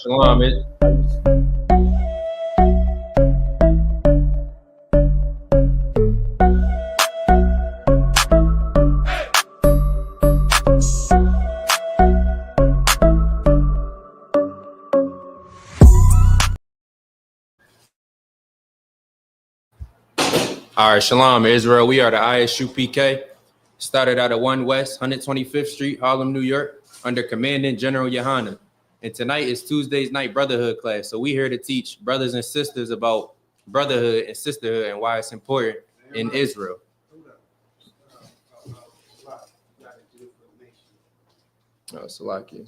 Shalom. All right, Shalom, Israel. We are the ISU PK. Started out at 1 West, 125th Street, Harlem, New York, under Commandant General Yohana. And tonight is Tuesday's night Brotherhood class. So we're here to teach brothers and sisters about brotherhood and sisterhood and why it's important in Israel. Oh, Salakia.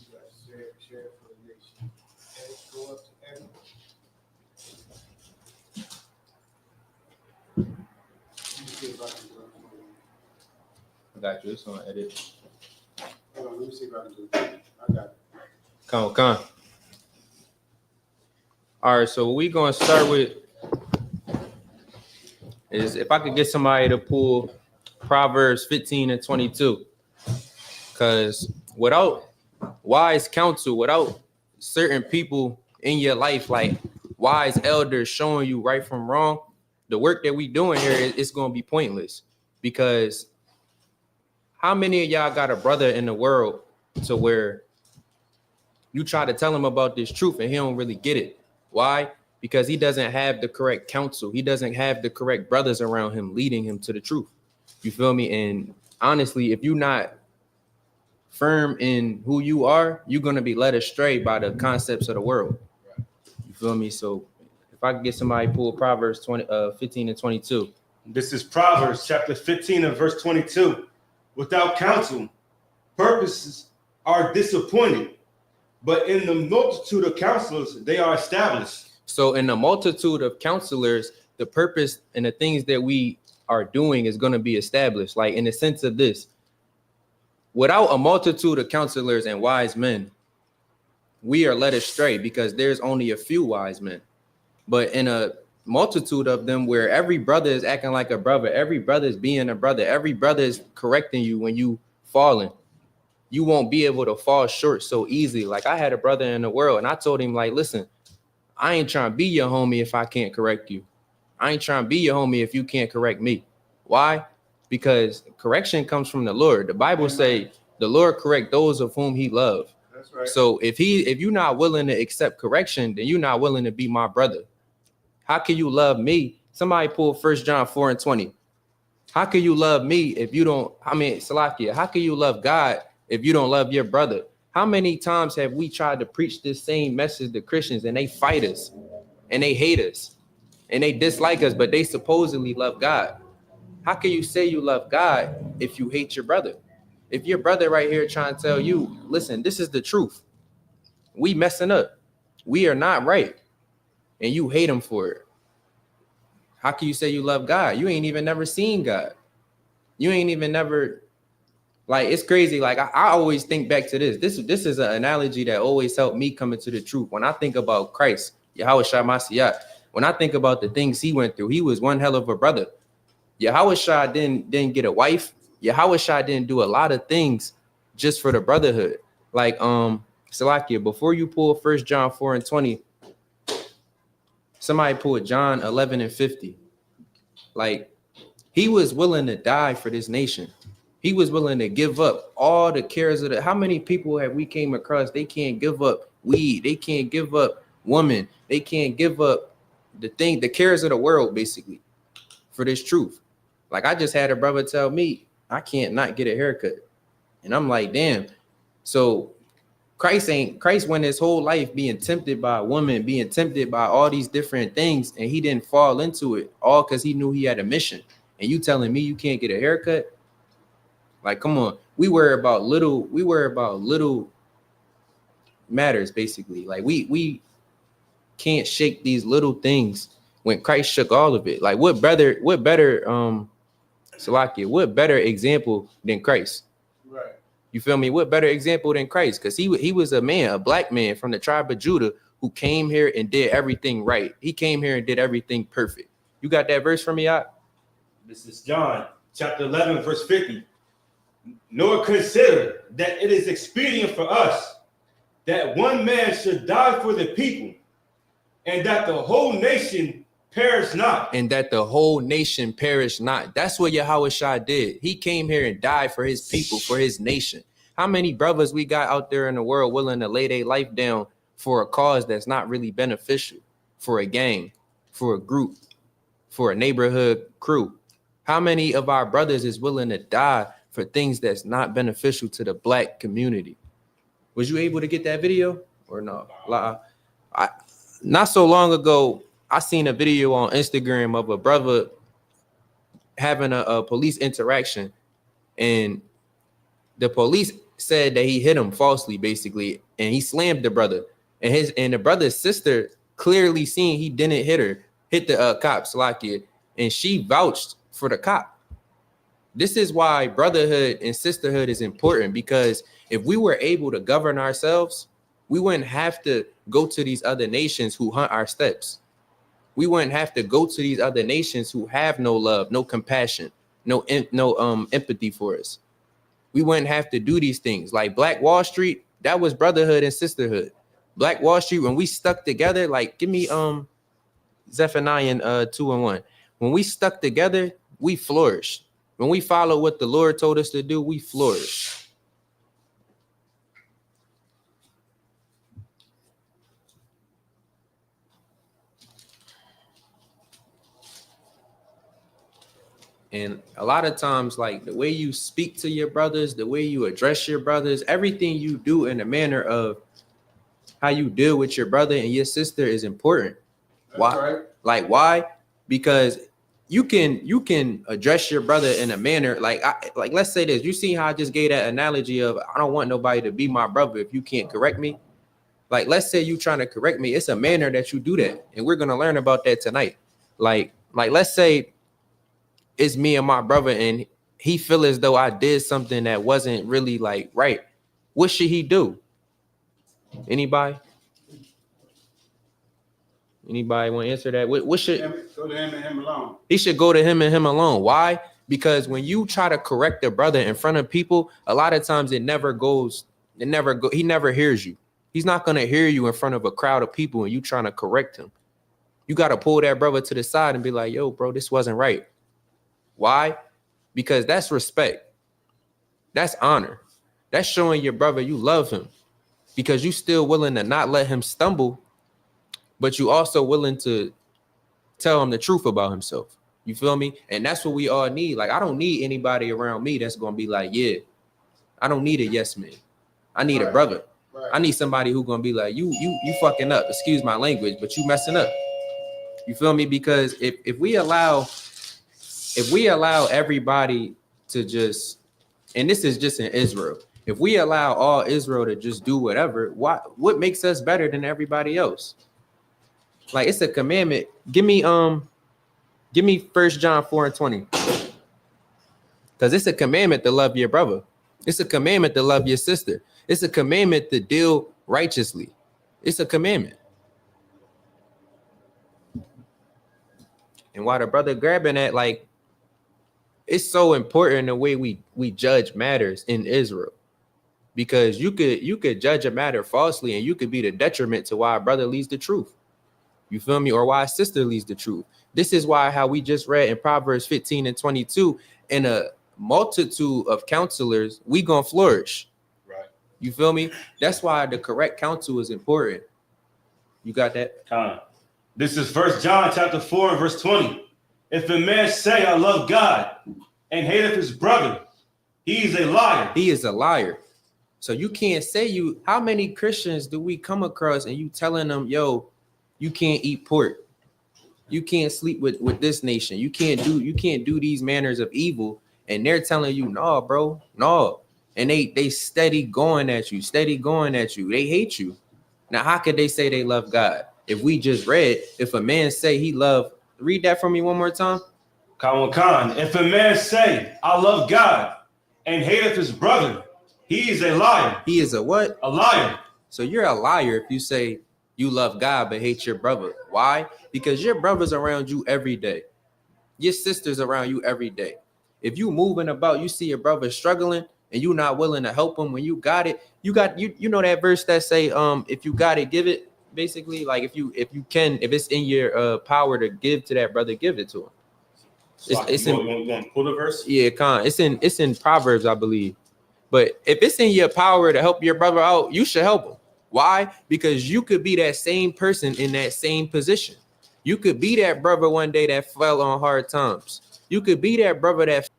I got you. It's on edit. Hold on, let me see if I can do it. I got it. Come. All right, so what we're going to start with is if I could get somebody to pull Proverbs 15 and 22. Because without wise counsel, without certain people in your life, like wise elders showing you right from wrong, the work that we doing here is going to be pointless. Because how many of y'all got a brother in the world to where you try to tell him about this truth and he don't really get it? Why? Because he doesn't have the correct counsel. He doesn't have the correct brothers around him leading him to the truth. You feel me? And honestly, if you're not firm in who you are, you're going to be led astray by the concepts of the world. You feel me? So if I could get somebody pull Proverbs 15 and 22. This is Proverbs chapter 15 and verse 22. Without counsel, purposes are disappointed, but in the multitude of counselors, they are established. So in the multitude of counselors, the purpose and the things that we are doing is going to be established. Like in the sense of this, without a multitude of counselors and wise men, we are led astray because there's only a few wise men. But in a multitude of them where every brother is acting like a brother, every brother is being a brother, every brother is correcting you when you falling, you won't be able to fall short so easily. Like I had a brother in the world and I told him, like, listen, I ain't trying to be your homie if I can't correct you. I ain't trying to be your homie if you can't correct me. Why? Because correction comes from the Lord. The Bible say the Lord correct those of whom he loves. That's right. So if you're not willing to accept correction, then you're not willing to be my brother. How can you love me? Somebody pull 1 John 4 and 20. How can you love me if you don't? Salakia, how can you love God if you don't love your brother? How many times have we tried to preach this same message to Christians and they fight us and they hate us and they dislike us, but they supposedly love God? How can you say you love God if you hate your brother? If your brother right here trying to tell you, listen, this is the truth. We messing up. We are not right. And you hate him for it. How can you say you love God? You ain't even never seen God. You ain't even never, like, it's crazy. Like, I always think back to this. This is an analogy that always helped me come into the truth. When I think about Christ, Yahweh Shai Mashiach, when I think about the things he went through, he was one hell of a brother. Yahweh Shai didn't get a wife. Yahweh Shai didn't do a lot of things just for the brotherhood. Like, Salakia, before you pull 1 John 4 and 20, somebody pulled John 11 and 50. Like, he was willing to die for this nation. He was willing to give up all the cares of how many people have we came across? They can't give up weed. They can't give up woman. They can't give up the cares of the world, basically, for this truth. Like, I just had a brother tell me, I can't not get a haircut. And I'm like, damn. So Christ went his whole life being tempted by a woman, being tempted by all these different things, and he didn't fall into it all because he knew he had a mission. And you telling me you can't get a haircut? Like, come on. We worry about little matters, basically. Like, we can't shake these little things when Christ shook all of it. Like, what better Salakia, what better example than Christ? Right. You feel me? What better example than Christ? Because he was a man, a black man from the tribe of Judah who came here and did everything right. He came here and did everything perfect. You got that verse from me, Ak? This is John chapter 11, verse 50. Nor consider that it is expedient for us that one man should die for the people, and that the whole nation perish not. And that the whole nation perish not. That's what Yahushua did. He came here and died for his people, for his nation. How many brothers we got out there in the world willing to lay their life down for a cause that's not really beneficial, for a gang, for a group, for a neighborhood crew? How many of our brothers is willing to die for things that's not beneficial to the black community? Was you able to get that video or no? Not so long ago, I seen a video on Instagram of a brother having a police interaction, and the police said that he hit him falsely, basically, and he slammed the brother. And the brother's sister clearly seen he didn't hit the cop, Salakia, and she vouched for the cop. This is why brotherhood and sisterhood is important, because if we were able to govern ourselves, we wouldn't have to go to these other nations who hunt our steps. We wouldn't have to go to these other nations who have no love, no compassion, no empathy for us. We wouldn't have to do these things. Like Black Wall Street, that was brotherhood and sisterhood. Black Wall Street, when we stuck together, like give me Zephaniah 2:1. When we stuck together, we flourished. When we follow what the Lord told us to do, we flourish. And a lot of times, like the way you speak to your brothers, the way you address your brothers, everything you do in a manner of how you deal with your brother and your sister is important. That's Why? right. Like why? Because you can address your brother in a manner like let's say this. You see how I just gave that analogy of I don't want nobody to be my brother if you can't correct me. Like let's say you trying to correct me, it's a manner that you do that, and we're gonna learn about that tonight. Like let's say it's me and my brother, and he feel as though I did something that wasn't really like right. What should he do? Anybody want to answer that? What should Go to him and him alone. he should go to him and him alone? Why? Because when you try to correct a brother in front of people, a lot of times he never hears you. He's not going to hear you in front of a crowd of people and you trying to correct him. You got to pull that brother to the side and be like, yo, bro, this wasn't right. Why? Because that's respect. That's honor. That's showing your brother you love him, because you still willing to not let him stumble, but you also willing to tell him the truth about himself. You feel me? And that's what we all need. Like, I don't need anybody around me that's going to be like, yeah, I don't need a yes man. I need a brother. Right. I need somebody who's going to be like, you fucking up. Excuse my language, but you messing up. You feel me? Because if we allow everybody to just, and this is just in Israel, if we allow all Israel to just do whatever, what makes us better than everybody else? Like, it's a commandment. Give me 1 John 4:20. Because it's a commandment to love your brother. It's a commandment to love your sister. It's a commandment to deal righteously. It's a commandment. And while the brother grabbing that, like, it's so important the way we judge matters in Israel, because you could judge a matter falsely and you could be the detriment to why a brother leads the truth. You feel me? Or why a sister leads the truth. This is why how we just read in Proverbs 15:22, in a multitude of counselors, we gonna flourish. Right. You feel me? That's why the correct counsel is important. You got that? This is 1 John chapter 4 and verse 20. If a man say, I love God, and hateth his brother, he is a liar. He is a liar. So you can't say how many Christians do we come across and you telling them, yo, you can't eat pork. You can't sleep with this nation. You can't do these manners of evil. And they're telling you, no, bro, no. And they steady going at you. They hate you. Now, how could they say they love God? If we just read, if a man say he love, read that for me one more time. Khan. If a man say, I love God, and hateth his brother, he is a liar. He is a what? A liar. So you're a liar if you say you love God but hate your brother. Why? Because your brother's around you every day. Your sister's around you every day. If you moving about, you see your brother struggling, and you not willing to help him when you got it, you know that verse that say, if you got it, give it. Basically, like if it's in your power to give to that brother, give it to him. You want to pull the verse? Yeah, it's in Proverbs, I believe. But if it's in your power to help your brother out, you should help him. Why? Because you could be that same person in that same position. You could be that brother one day that fell on hard times. You could be that brother that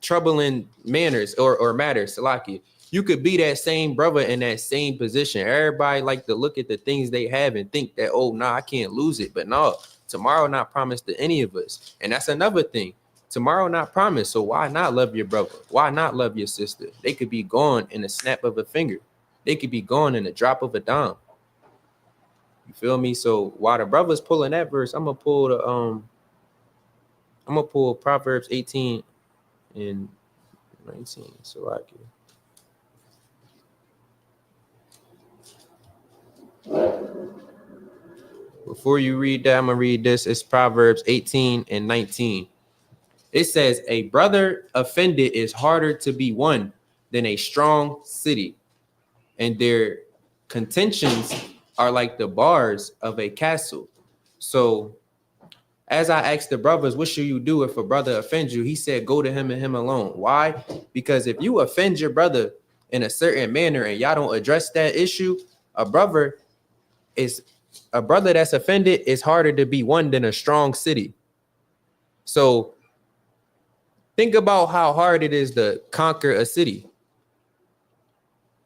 troubling manners or matters, Salaki. You could be that same brother in that same position. Everybody like to look at the things they have and think that, oh, nah, I can't lose it. But no, tomorrow not promised to any of us. And that's another thing. Tomorrow not promised. So why not love your brother? Why not love your sister? They could be gone in a snap of a finger. They could be gone in a drop of a dime. You feel me? So while the brother's pulling that verse, I'm gonna pull Proverbs 18 and 19. So I can. Before you read that, I'm gonna read this. It's Proverbs 18 and 19. It says, a brother offended is harder to be won than a strong city, and their contentions are like the bars of a castle. So as I asked the brothers, what should you do if a brother offends you? He said, go to him and him alone. Why? Because if you offend your brother in a certain manner and y'all don't address that issue, a brother that's offended is harder to be won than a strong city. So think about how hard it is to conquer a city.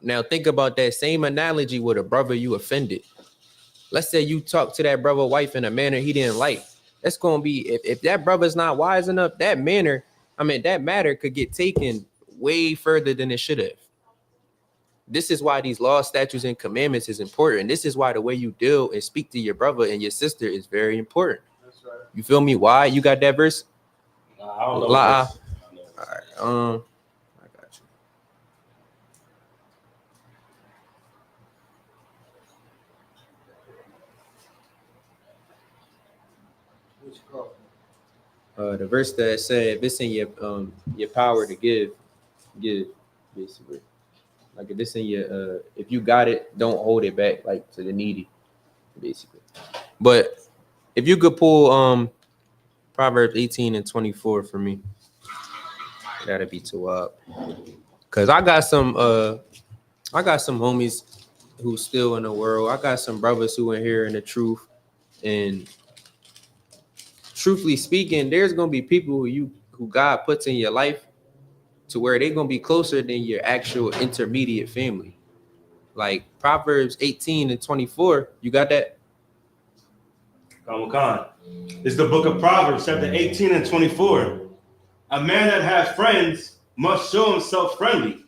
Now think about that same analogy with a brother you offended. Let's say you talk to that brother wife in a manner he didn't like. That's going to be, if that brother's not wise enough, that matter could get taken way further than it should have. This is why these laws, statutes, and commandments is important. This is why the way you deal and speak to your brother and your sister is very important. That's right. You feel me? Why? You got that verse? I don't know. All right. I got you. Which cross? The verse that said, if it's in your power to give basically. Like if it's in your if you got it, don't hold it back, like to the needy, basically. But if you could pull Proverbs 18 and 24 for me, that'd be too up. Cause I got some homies who still in the world. I got some brothers who in here in the truth. And truthfully speaking, there's gonna be people who God puts in your life to where they're gonna be closer than your actual intermediate family. Like Proverbs 18 and 24. You got that? Khan. It's the book of Proverbs, chapter 18 and 24. A man that has friends must show himself friendly.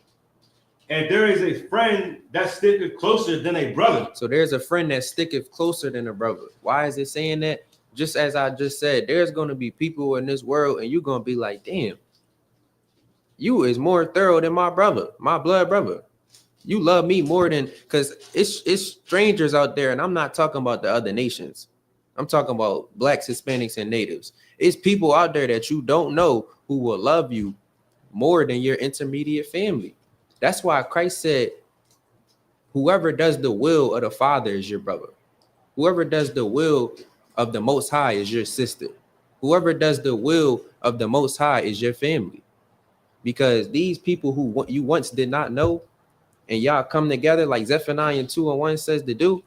And there is a friend that sticketh closer than a brother. So there's a friend that sticketh closer than a brother. Why is it saying that? Just as I just said, there's going to be people in this world and you're going to be like, damn, you is more thorough than my brother, my blood brother. You love me more than, because it's strangers out there. And I'm not talking about the other nations. I'm talking about blacks, Hispanics, and natives. It's people out there that you don't know who will love you more than your intermediate family. That's why Christ said, whoever does the will of the Father is your brother. Whoever does the will of the Most High is your sister. Whoever does the will of the Most High is your family. Because these people who you once did not know, and y'all come together like Zephaniah 2:1 says to do,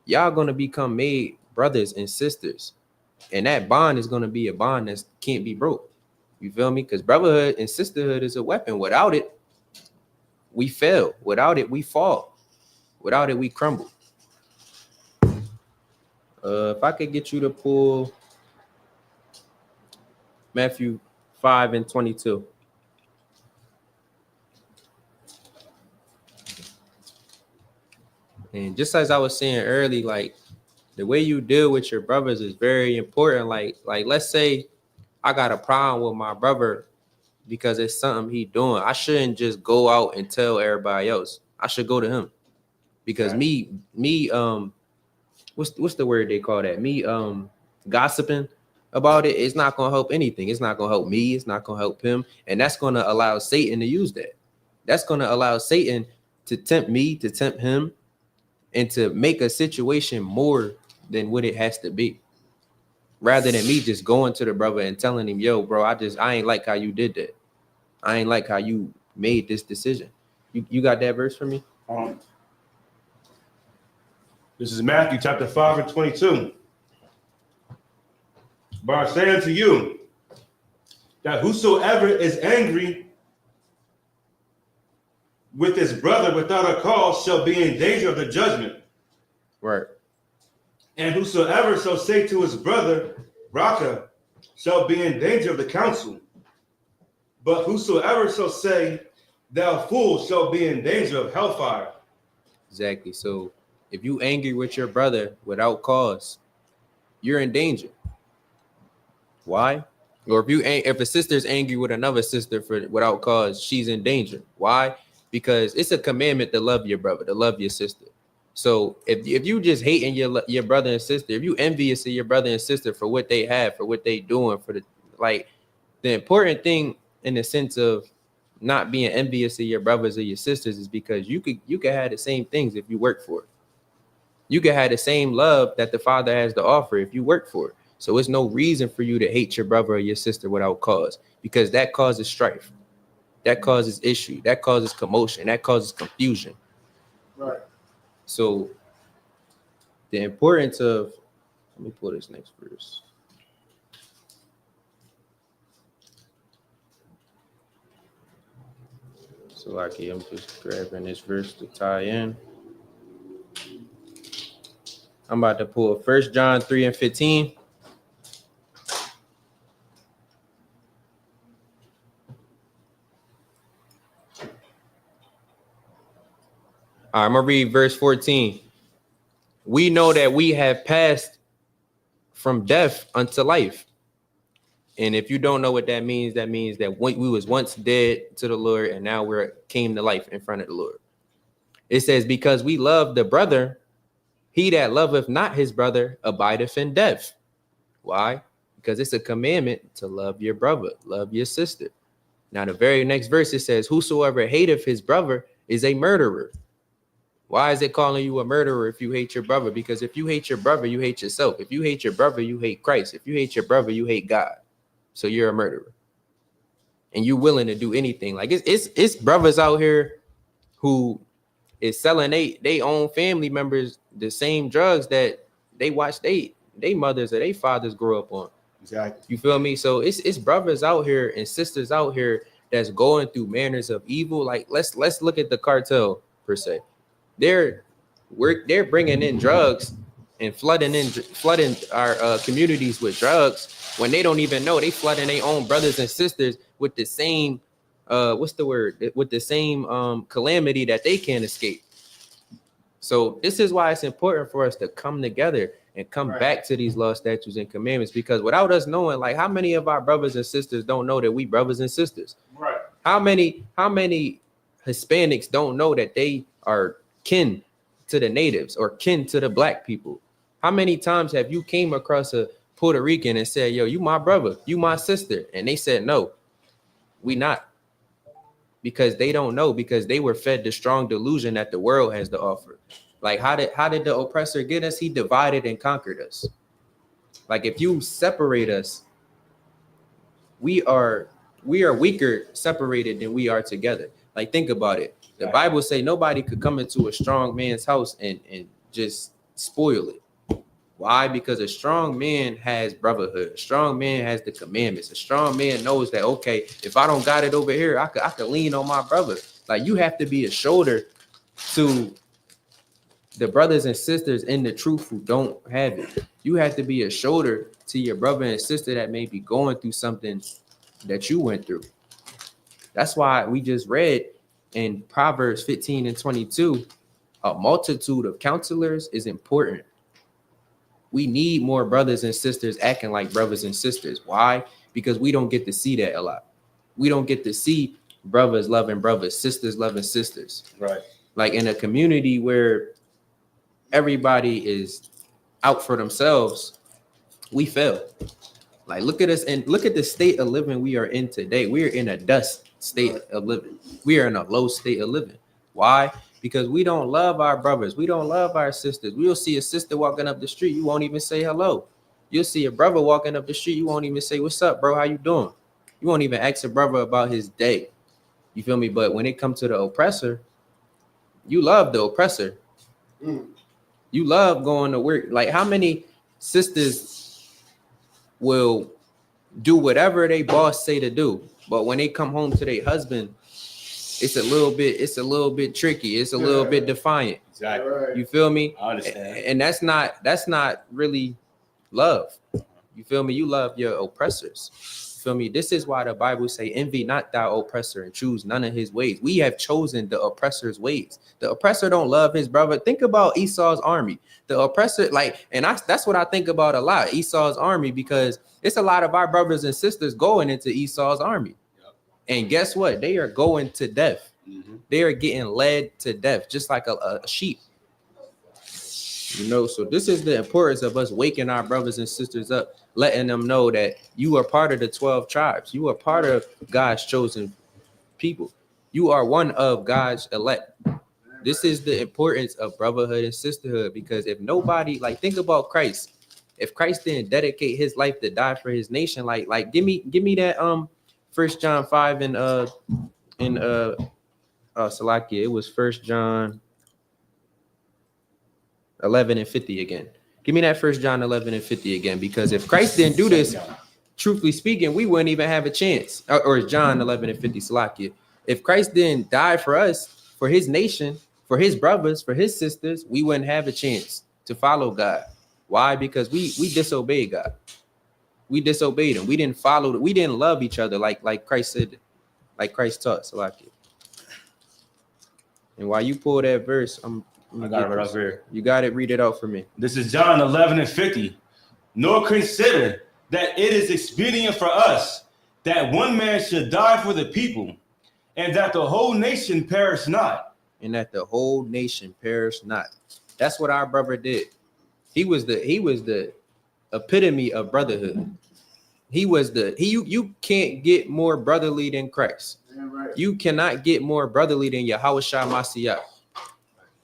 y'all going to become made brothers and sisters. And that bond is going to be a bond that can't be broke. You feel me? Because brotherhood and sisterhood is a weapon. Without it, we fail. Without it, we fall. Without it, we crumble. If I could get you to pull Matthew 5 and 22. And just as I was saying early, like the way you deal with your brothers is very important. Like let's say I got a problem with my brother because it's something he doing. I shouldn't just go out and tell everybody else. I should go to him. Because me, what's the word they call that? Me gossiping about it, it's not going to help anything. It's not going to help me. It's not going to help him. And that's going to allow Satan to use that. That's going to allow Satan to tempt me, to tempt him, and to make a situation more than what it has to be. Rather than me just going to the brother and telling him, yo, bro, I ain't like how you did that. I ain't like how you made this decision. You got that verse for me? This is Matthew chapter 5 and 22. But I say unto you that whosoever is angry with his brother without a cause shall be in danger of the judgment. Right. And whosoever shall say to his brother, Raka, shall be in danger of the council. But whosoever shall say, thou fool, shall be in danger of hellfire. Exactly. So if you angry with your brother without cause, you're in danger. Why? Or if a sister's angry with another sister without cause, she's in danger. Why? Because it's a commandment to love your brother, to love your sister. So if you just hating your brother and sister, if you envious of your brother and sister for what they have, for what they doing, the important thing in the sense of not being envious of your brothers or your sisters is because you could have the same things if you work for it. You could have the same love that the Father has to offer if you work for it. So it's no reason for you to hate your brother or your sister without cause, because that causes strife, that causes issue, that causes commotion, that causes confusion. Right. So the importance of, let me pull this next verse. So I'm just grabbing this verse to tie in. I'm about to pull 1 John 3 and 15. All right, I'm going to read verse 14. We know that we have passed from death unto life. And if you don't know what that means that we was once dead to the Lord and now we're came to life in front of the Lord. It says, because we love the brother, he that loveth not his brother abideth in death. Why? Because it's a commandment to love your brother, love your sister. Now, the very next verse, it says, whosoever hateth his brother is a murderer. Why is it calling you a murderer if you hate your brother? Because if you hate your brother, you hate yourself. If you hate your brother, you hate Christ. If you hate your brother, you hate God. So you're a murderer. And you're willing to do anything. Like it's brothers out here who is selling they own family members the same drugs that they watch they mothers or they fathers grow up on. Exactly. You feel me? So it's brothers out here and sisters out here that's going through manners of evil. Like let's look at the cartel per se. They're bringing in drugs and flooding our communities with drugs when they don't even know. They flooding their own brothers and sisters with the same with the same calamity that they can't escape. So this is why it's important for us to come together and come back to these laws, statutes, and commandments, because without us knowing, like, how many of our brothers and sisters don't know that we brothers and sisters? Right. How many Hispanics don't know that they are kin to the natives or kin to the black people? How many times have you came across a Puerto Rican and said, yo, you my brother, you my sister? And they said, no, we not. Because they don't know, because they were fed the strong delusion that the world has to offer. Like, how did the oppressor get us? He divided and conquered us. Like, if you separate us, we are weaker separated than we are together. Like, think about it. The Bible say nobody could come into a strong man's house and just spoil it. Why? Because a strong man has brotherhood. A strong man has the commandments. A strong man knows that, okay, if I don't got it over here, I could lean on my brother. Like, you have to be a shoulder to the brothers and sisters in the truth who don't have it. You have to be a shoulder to your brother and sister that may be going through something that you went through. That's why we just read in Proverbs 15 and 22, a multitude of counselors is important. We need more brothers and sisters acting like brothers and sisters. Why? Because we don't get to see that a lot. We don't get to see brothers loving brothers, sisters loving sisters. Right. Like, in a community where everybody is out for themselves, we fail. Like, look at us and look at the state of living we are in today. We are in a dust state of living. We are in a low state of living. Why? Because we don't love our brothers. We don't love our sisters. We'll see a sister walking up the street. You won't even say hello. You'll see a brother walking up the street. You won't even say, what's up, bro? How you doing? You won't even ask a brother about his day. You feel me? But when it comes to the oppressor, you love the oppressor. You love going to work. Like, how many sisters will do whatever they boss say to do, but when they come home to their husband, it's a little bit tricky. It's a little bit defiant. Exactly. You feel me? I understand. And that's not really love. You feel me? You love your oppressors. You feel me? This is why the Bible say, envy not thy oppressor and choose none of his ways. We have chosen the oppressor's ways. The oppressor don't love his brother. Think about Esau's army. The oppressor, like, and that's what I think about a lot, Esau's army, because it's a lot of our brothers and sisters going into Esau's army. Yep. And guess what? They are going to death. Mm-hmm. They are getting led to death, just like a sheep. You know, so this is the importance of us waking our brothers and sisters up, letting them know that you are part of the 12 tribes. You are part of God's chosen people. You are one of God's elect. This is the importance of brotherhood and sisterhood, because if nobody, like, think about Christ. If Christ didn't dedicate his life to die for his nation, like give me that 1 John 5 and Salakia, it was 1 John 11 and 50 again. Give me that 1 John 11 and 50 again, because if Christ didn't do this, truthfully speaking, we wouldn't even have a chance. Or John 11 and 50, Salakia. If Christ didn't die for us, for his nation, for his brothers, for his sisters, we wouldn't have a chance to follow God. Why? Because we disobeyed God. We disobeyed him. We didn't follow. We didn't love each other like Christ said, like Christ taught. Salakia. And while you pull that verse, I got it right up here. You got it. Read it out for me. This is John 11 and 50. Nor consider that it is expedient for us that one man should die for the people, and that the whole nation perish not. And that the whole nation perish not. That's what our brother did. He was the epitome of brotherhood. You can't get more brotherly than Christ. Right. You cannot get more brotherly than Yahushua Mashiach.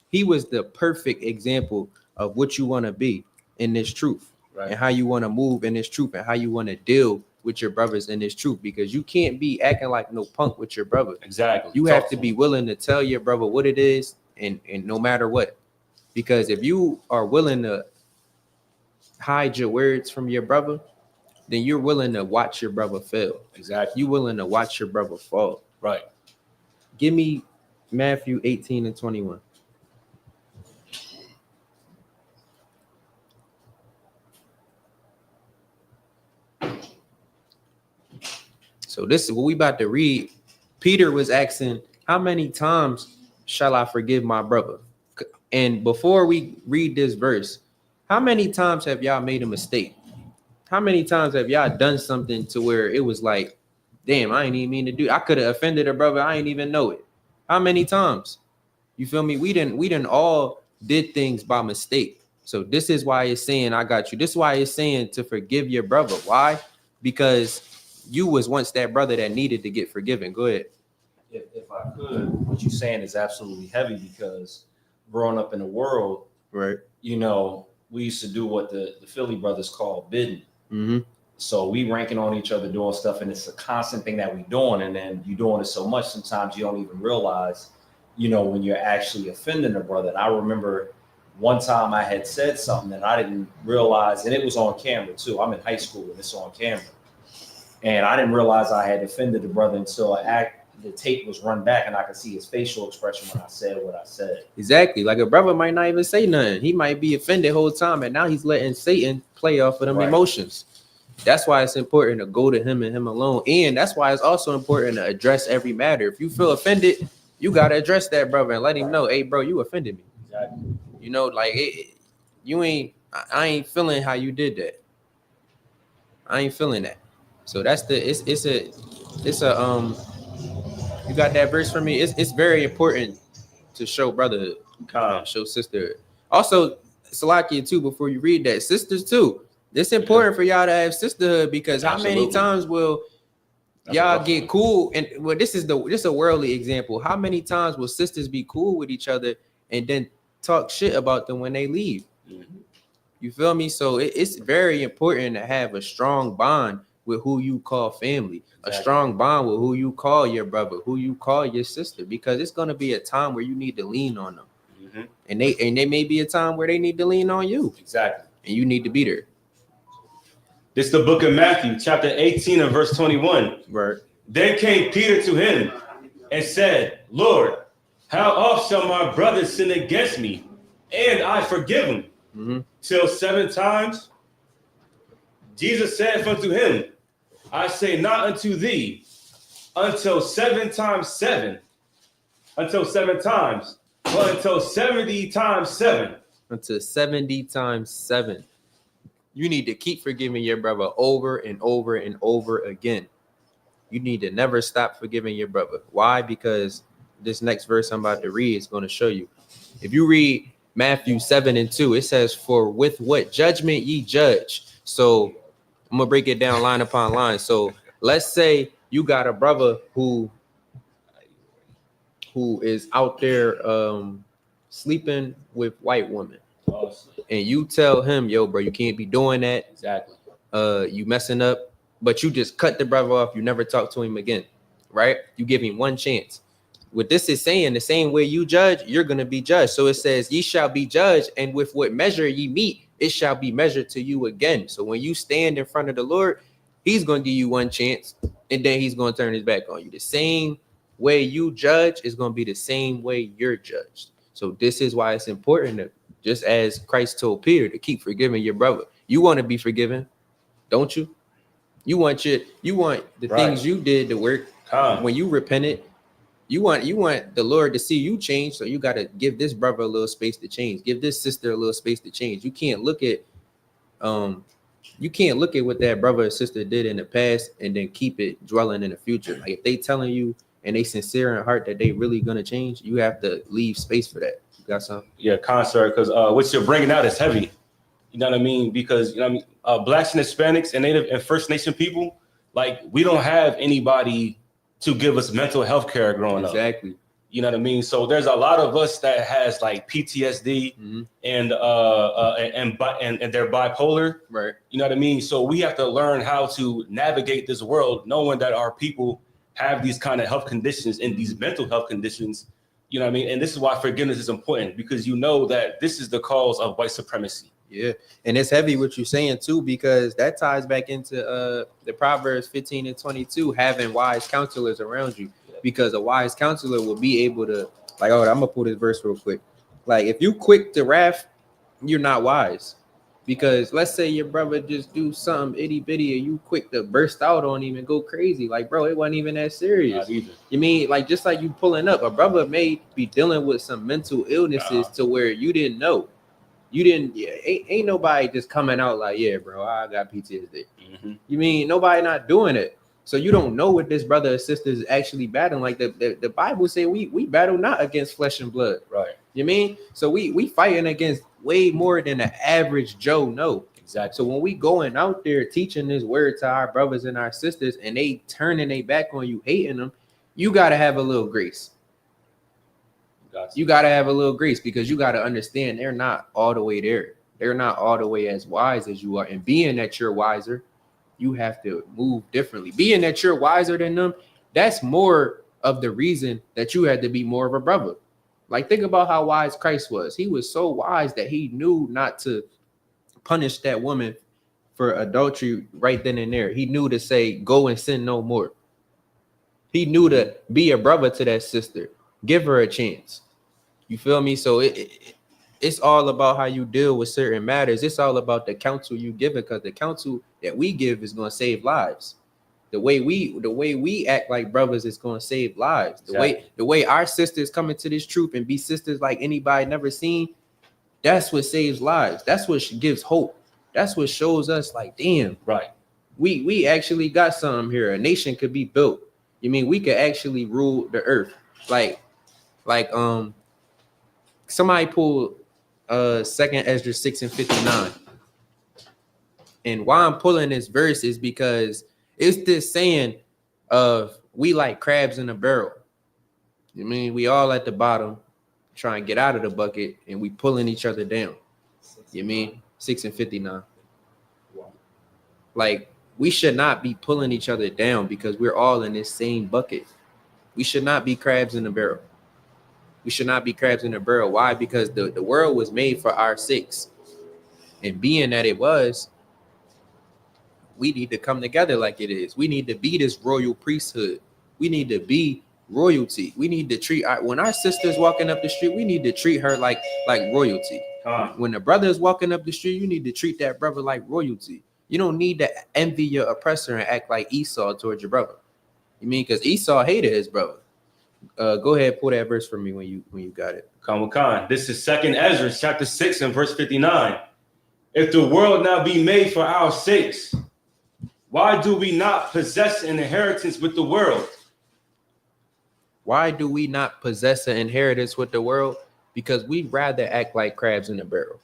He was the perfect example of what you want to be in this truth, right, and how you want to move in this truth, and how you want to deal with your brothers in this truth, because you can't be acting like no punk with your brother. Exactly. You have to be willing to tell your brother what it is, and no matter what, because if you are willing to hide your words from your brother, then you're willing to watch your brother fail. Exactly. You're willing to watch your brother fall. Right. Give me Matthew 18 and 21. So this is what we about to read. Peter was asking, how many times shall I forgive my brother? And before we read this verse, how many times have y'all made a mistake? How many times have y'all done something to where it was like, damn, I ain't even mean to do. I could have offended a brother. I ain't even know it. How many times? You feel me? We didn't all did things by mistake. So this is why it's saying, I got you. This is why it's saying to forgive your brother. Why? Because you was once that brother that needed to get forgiven. Go ahead. If I could, what you're saying is absolutely heavy, because growing up in the world, right, you know, we used to do what the Philly brothers call bidding. Mm-hmm. So we ranking on each other doing stuff, and it's a constant thing that we doing. And then you doing it so much, sometimes you don't even realize, you know, when you're actually offending a brother. And I remember one time I had said something that I didn't realize, and it was on camera too. I'm in high school and it's on camera. And I didn't realize I had offended the brother until the tape was run back and I could see his facial expression when I said what I said. Exactly. Like a brother might not even say nothing. He might be offended the whole time, and now he's letting Satan play off of them emotions. That's why it's important to go to him and him alone. And that's why it's also important to address every matter. If you feel offended, you got to address that brother and let him know, hey, bro, you offended me. Exactly. You know, like I ain't feeling how you did that. I ain't feeling that. So that's it's a you got that verse for me. It's very important to show brotherhood, show sisterhood. Also, Salakia too, before you read that, sisters too, It's important for y'all to have sisterhood because how many Absolutely. times will That's y'all a get rough cool? And well, this is a worldly example. How many times will sisters be cool with each other and then talk shit about them when they leave? one. Mhm. You feel me? So it's very important to have a strong bond with who you call family, a Exactly. strong bond with who you call your brother, who you call your sister, because it's gonna be a time where you need to lean on them, Mhm. and they may be a time where they need to lean on you, Exactly. and you need to be there. This is the book of Matthew, chapter 18 and verse 21. Right. Then came Peter to him and said, Lord, how oft shall my brother sin against me, and I forgive him? Mm-hmm. Till 7 times? Jesus saith unto him, I say not unto thee, until 7 times 7, until 7 times, but until 70 times 7. Until 70 times 7. You need to keep forgiving your brother over and over and over again. You need to never stop forgiving your brother. Why? Because this next verse I'm about to read is going to show you. If you read Matthew 7:2, it says, for with what judgment ye judge. So I'm going to break it down line upon line. So let's say you got a brother who is out there sleeping with white women. Awesome. And you tell him, yo, bro, you can't be doing that. Exactly. You messing up, but you just cut the brother off. You never talk to him again, right? You give him one chance. What this is saying, the same way you judge, you're going to be judged. So it says, ye shall be judged, and with what measure ye meet, it shall be measured to you again. So when you stand in front of the Lord, he's going to give you one chance, and then he's going to turn his back on you. The same way you judge is going to be the same way you're judged. So this is why it's important to, just as Christ told Peter, to keep forgiving your brother. You want to be forgiven, don't you? You want the Right. things you did to work when you repented. You want the Lord to see you change, so you got to give this brother a little space to change. Give this sister a little space to change. You can't look at what that brother or sister did in the past and then keep it dwelling in the future. Like if they telling you and they sincere in heart that they really gonna change, you have to leave space for that. You got something? Yeah, concert, because what you're bringing out is heavy. You know what I mean? Because, you know what I mean? Blacks and Hispanics and Native and First Nation people, like, we don't have anybody to give us mental health care growing up. Exactly. You know what I mean? So there's a lot of us that has like PTSD and they're bipolar. Right. You know what I mean? So we have to learn how to navigate this world, knowing that our people have these kind of health conditions and these mental health conditions. You know what I mean? And this is why forgiveness is important, because you know that this is the cause of white supremacy. Yeah, and it's heavy what you're saying too, because that ties back into the Proverbs 15 and 22, having wise counselors around you, because a wise counselor will be able to, like, oh, I'm gonna pull this verse real quick. Like, if you quick to wrath, you're not wise, because let's say your brother just do something itty bitty and you quick to burst out on him and go crazy. Like, bro, it wasn't even that serious. Not even. You mean, like, just like you pulling up, a brother may be dealing with some mental illnesses to where you didn't know. You didn't, ain't nobody just coming out like, yeah, bro, I got PTSD. You mean nobody not doing it? So you don't know what this brother or sister is actually battling. Like the Bible say we battle not against flesh and blood. Right. You mean? So we fighting against way more than the average Joe know. Exactly. So when we going out there teaching this word to our brothers and our sisters and they turning their back on you, hating them, you got to have a little grace. You got to have a little grace, because you got to understand they're not all the way there. They're not all the way as wise as you are. And being that you're wiser, you have to move differently. Being that you're wiser than them, that's more of the reason that you had to be more of a brother. Like, think about how wise Christ was. He was so wise that he knew not to punish that woman for adultery right then and there. He knew to say, go and sin no more. He knew to be a brother to that sister. Give her a chance. You feel me? So it's all about how you deal with certain matters. It's all about the counsel you give, because the counsel that we give is going to save lives. The way we act like brothers is going to save lives. The way our sisters come into this truth and be sisters like anybody never seen, that's what saves lives. That's what gives hope. That's what shows us like, damn, Right. We actually got something here. A nation could be built. You mean we could actually rule the earth? Like somebody pull 2nd Ezra 6 and 59. And why I'm pulling this verse is because it's this saying of we like crabs in a barrel. I mean, we all at the bottom trying to get out of the bucket and we pulling each other down. You mean 6:59. Like we should not be pulling each other down because we're all in this same bucket. We should not be crabs in a barrel. We should not be crabs in a barrel. Why? Because the world was made for our sakes. And being that it was, we need to come together like it is. We need to be this royal priesthood. We need to be royalty. We need to treat when our sister's walking up the street, we need to treat her like royalty. When the brother is walking up the street, you need to treat that brother like royalty. You don't need to envy your oppressor and act like Esau towards your brother. You mean because Esau hated his brother. Go ahead, pull that verse for me when you got it. Khan. This is 2nd Ezra, chapter 6 and verse 59. If the world now be made for our sakes, why do we not possess an inheritance with the world? Why do we not possess an inheritance with the world? Because we'd rather act like crabs in a barrel.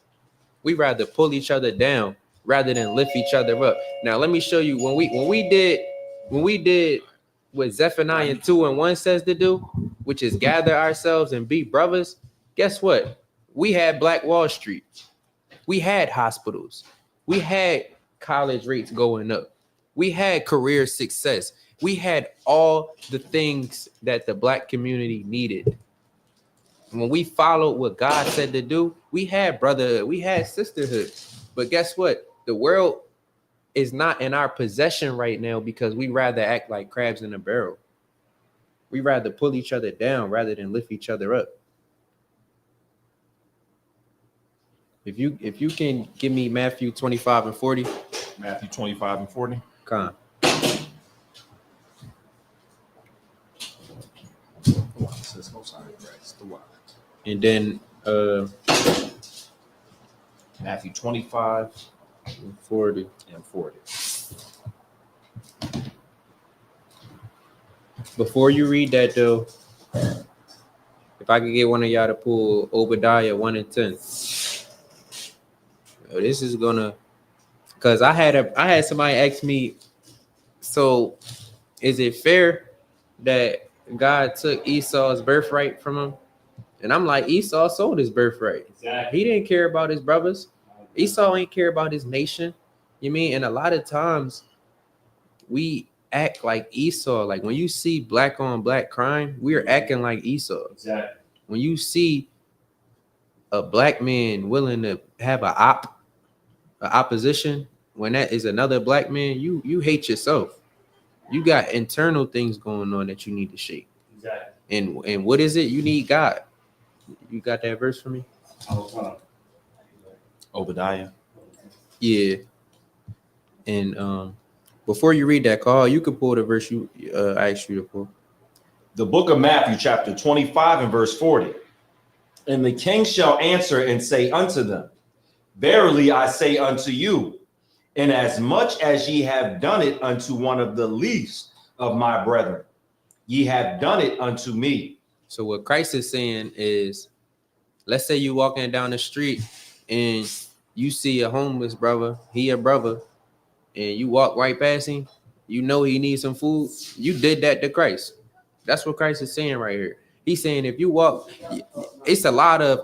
We'd rather pull each other down rather than lift each other up. Now let me show you when we did what Zephaniah 2:1 says to do, which is gather ourselves and be brothers. Guess what? We had Black Wall Street. We had hospitals. We had college rates going up. We had career success. We had all the things that the Black community needed. And when we followed what God said to do, we had brotherhood, we had sisterhood. But guess what? The world is not in our possession right now because we rather act like crabs in a barrel. We rather pull each other down rather than lift each other up. If you can give me Matthew 25 and 40. Matthew 25 and 40. Con. And then Matthew 25 40 and 40. Before you read that though, if I could get one of y'all to pull Obadiah 1 and 10. This is gonna, because I had somebody ask me, so is it fair that God took Esau's birthright from him? And I'm like, Esau sold his birthright. Exactly. He didn't care about his brothers. Esau ain't care about his nation. You mean? And a lot of times we act like Esau. Like when you see black on black crime, we're acting like Esau. Exactly. When you see a black man willing to have an opposition, when that is another black man, you hate yourself. You got internal things going on that you need to shake. Exactly. And what is it? You need God. You got that verse for me? Obadiah. Yeah. And before you read that, Carl, you could pull the verse I asked you to pull. The book of Matthew, chapter 25 and verse 40. And the king shall answer and say unto them, verily I say unto you, inasmuch as ye have done it unto one of the least of my brethren, ye have done it unto me. So what Christ is saying is, let's say you walking down the street and you see a homeless brother, he a brother, and you walk right past him, you know he needs some food, you did that to Christ. That's what Christ is saying right here. He's saying if you walk, it's a lot of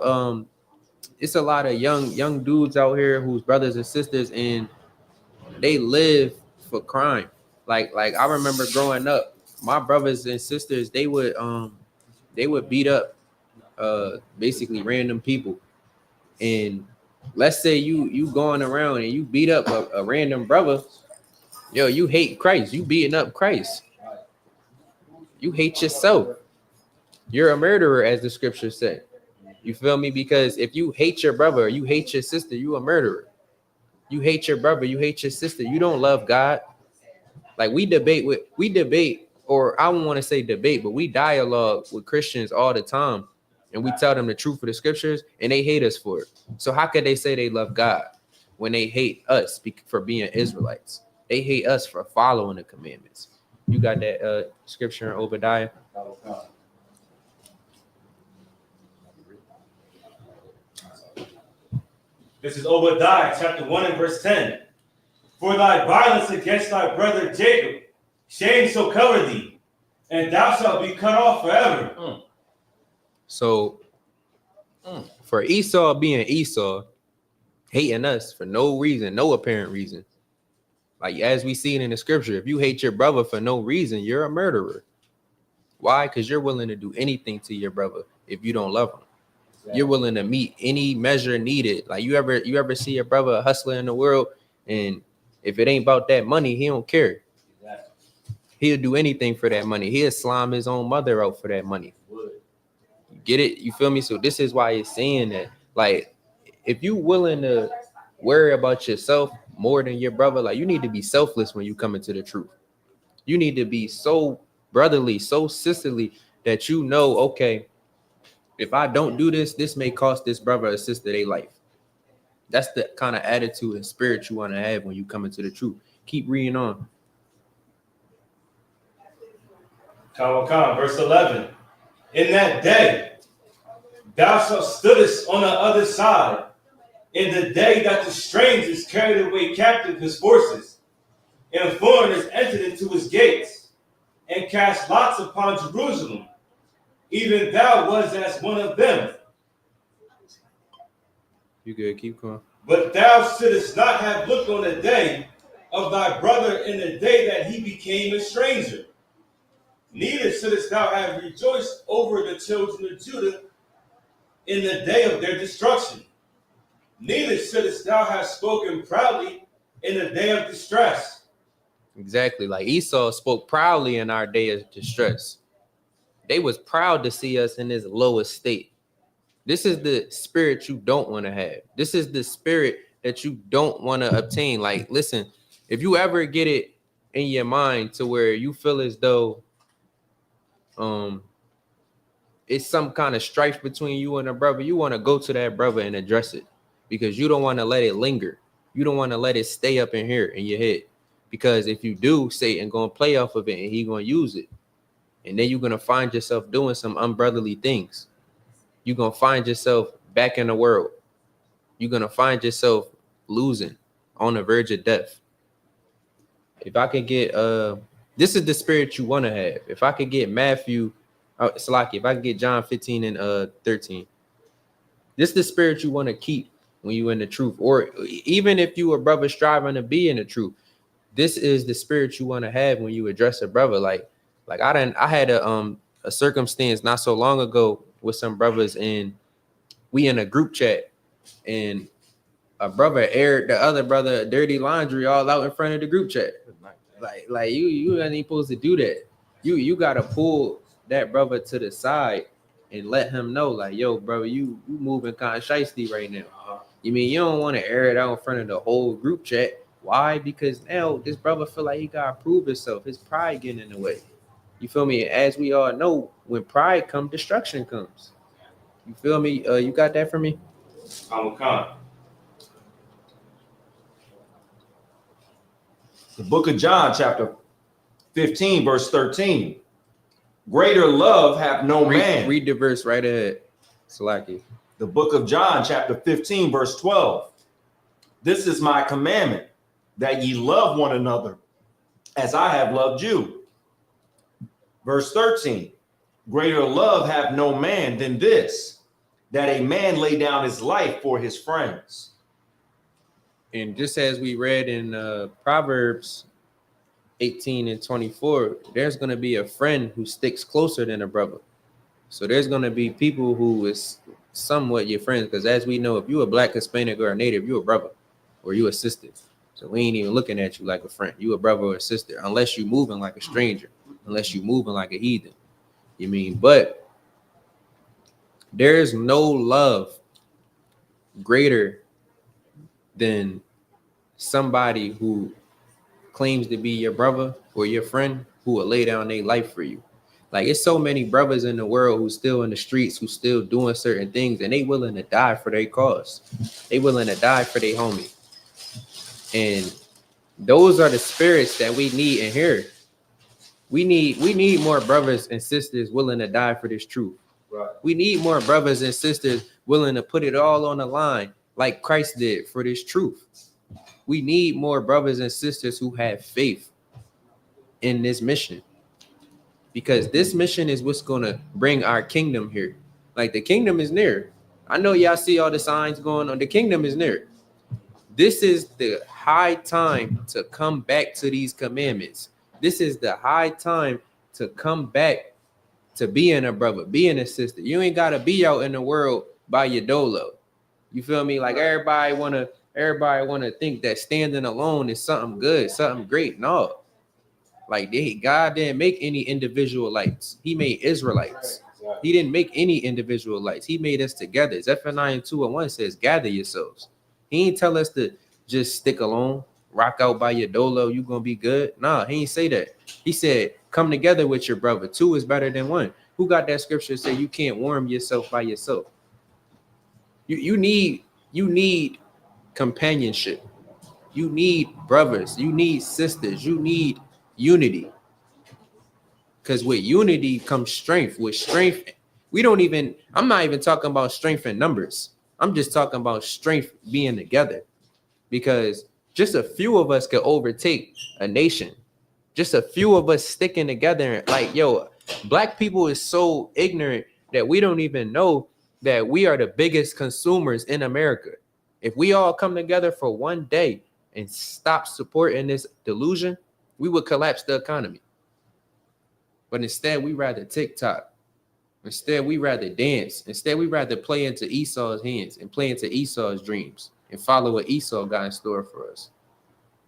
young dudes out here whose brothers and sisters, and they live for crime. Like I remember growing up, my brothers and sisters, they would beat up basically random people. And let's say you going around and you beat up a random brother, yo, you hate Christ. You beating up Christ. You hate yourself. You're a murderer, as the scriptures say. You feel me? Because if you hate your brother or you hate your sister, you a murderer. You hate your brother, you hate your sister. You don't love God. Like we debate, or I don't want to say debate, but we dialogue with Christians all the time. And we tell them the truth of the scriptures and they hate us for it. So how could they say they love God when they hate us for being Israelites? They hate us for following the commandments. You got that scripture in Obadiah? This is Obadiah chapter 1 and verse 10. For thy violence against thy brother Jacob, shame shall cover thee, and thou shalt be cut off forever. So for Esau being Esau, hating us for no reason, no apparent reason. Like as we see it in the scripture, if you hate your brother for no reason, you're a murderer. Why? Because you're willing to do anything to your brother if you don't love him. Exactly. You're willing to meet any measure needed. Like you ever see your brother a hustler in the world, and if it ain't about that money, he don't care. Exactly. He'll do anything for that money. He'll slime his own mother out for that money. You get it? You feel me? So this is why it's saying that, like, if you willing to worry about yourself more than your brother, like you need to be selfless when you come into the truth. You need to be so brotherly, so sisterly that you know, okay, if I don't do this, this may cost this brother or sister their life. That's the kind of attitude and spirit you want to have when you come into the truth. Keep reading on. Verse 11. In that day, thou shalt stoodest on the other side, in the day that the strangers carried away captive his forces, and foreigners entered into his gates, and cast lots upon Jerusalem. Even thou was as one of them. You good, keep going. But thou shouldest not have looked on the day of thy brother in the day that he became a stranger. Neither shouldest thou have rejoiced over the children of Judah in the day of their destruction. Neither shouldest thou have spoken proudly in the day of distress. Exactly. Like Esau spoke proudly in our day of distress. They was proud to see us in this lowest state. This is the spirit you don't want to have. This is the spirit that you don't want to obtain. Like, listen, if you ever get it in your mind to where you feel as though it's some kind of strife between you and a brother, you want to go to that brother and address it, because you don't want to let it linger. You don't want to let it stay up in here in your head, because if you do, Satan gonna play off of it and he gonna use it, and then you're gonna find yourself doing some unbrotherly things. You're gonna find yourself back in the world. You're gonna find yourself losing, on the verge of death. If I could get this is the spirit you want to have. If I could get Matthew, Salaki, if I could get John 15 and 13, this is the spirit you want to keep when you in the truth, or even if you a brother striving to be in the truth. This is the spirit you want to have when you address a brother. Like I had a circumstance not so long ago with some brothers, and we in a group chat, and a brother aired the other brother dirty laundry all out in front of the group chat. Like you ain't supposed to do that. You gotta pull that brother to the side and let him know, like, yo, brother, you moving kind of shiesty right now. You mean you don't want to air it out in front of the whole group chat? Why? Because now this brother feel like he gotta prove himself. His pride getting in the way. You feel me? As we all know, when pride comes, destruction comes. You feel me? You got that for me? The book of John, chapter 15, verse 13. Greater love have no man. Read the verse right ahead. Salaki. The book of John, chapter 15, verse 12. This is my commandment, that ye love one another as I have loved you. Verse 13. Greater love have no man than this, that a man lay down his life for his friends. And just as we read in Proverbs 18 and 24, there's going to be a friend who sticks closer than a brother. So there's going to be people who is somewhat your friends, because as we know, if you're a black, Hispanic, or a native, you're a brother or you a sister. So we ain't even looking at you like a friend. You a brother or a sister, unless you moving like a stranger, unless you moving like a heathen. You mean, but there is no love greater than somebody who claims to be your brother or your friend, who will lay down their life for you. Like, it's so many brothers in the world who still in the streets, who still doing certain things, and they willing to die for their cause. They willing to die for their homie. And those are the spirits that we need in here. We need more brothers and sisters willing to die for this truth. Right. We need more brothers and sisters willing to put it all on the line like Christ did for this truth. We need more brothers and sisters who have faith in this mission, because this mission is what's going to bring our kingdom here. Like, the kingdom is near. I know y'all see all the signs going on. The kingdom is near. This is the high time to come back to these commandments. This is the high time to come back to being a brother, being a sister. You ain't got to be out in the world by your dolo. You feel me? Like, everybody want to think that standing alone is something good, something great. No. Like, God didn't make any individual lights. He made Israelites. He didn't make any individual lights. He made us together. Zephaniah 2:1 says, gather yourselves. He ain't tell us to just stick alone, rock out by your dolo, you gonna be good. Nah, he ain't say that. He said, come together with your brother. Two is better than one. Who got that scripture say you can't warm yourself by yourself? You need companionship. You need brothers. You need sisters. You need unity. Because with unity comes strength. With strength, I'm not even talking about strength in numbers. I'm just talking about strength being together. Because just a few of us could overtake a nation. Just a few of us sticking together. Like, yo, black people is so ignorant that we don't even know that we are the biggest consumers in America. If we all come together for one day and stop supporting this delusion, we would collapse the economy. But instead, we rather TikTok. Instead, we rather dance. Instead, we rather play into Esau's hands and play into Esau's dreams and follow what Esau got in store for us.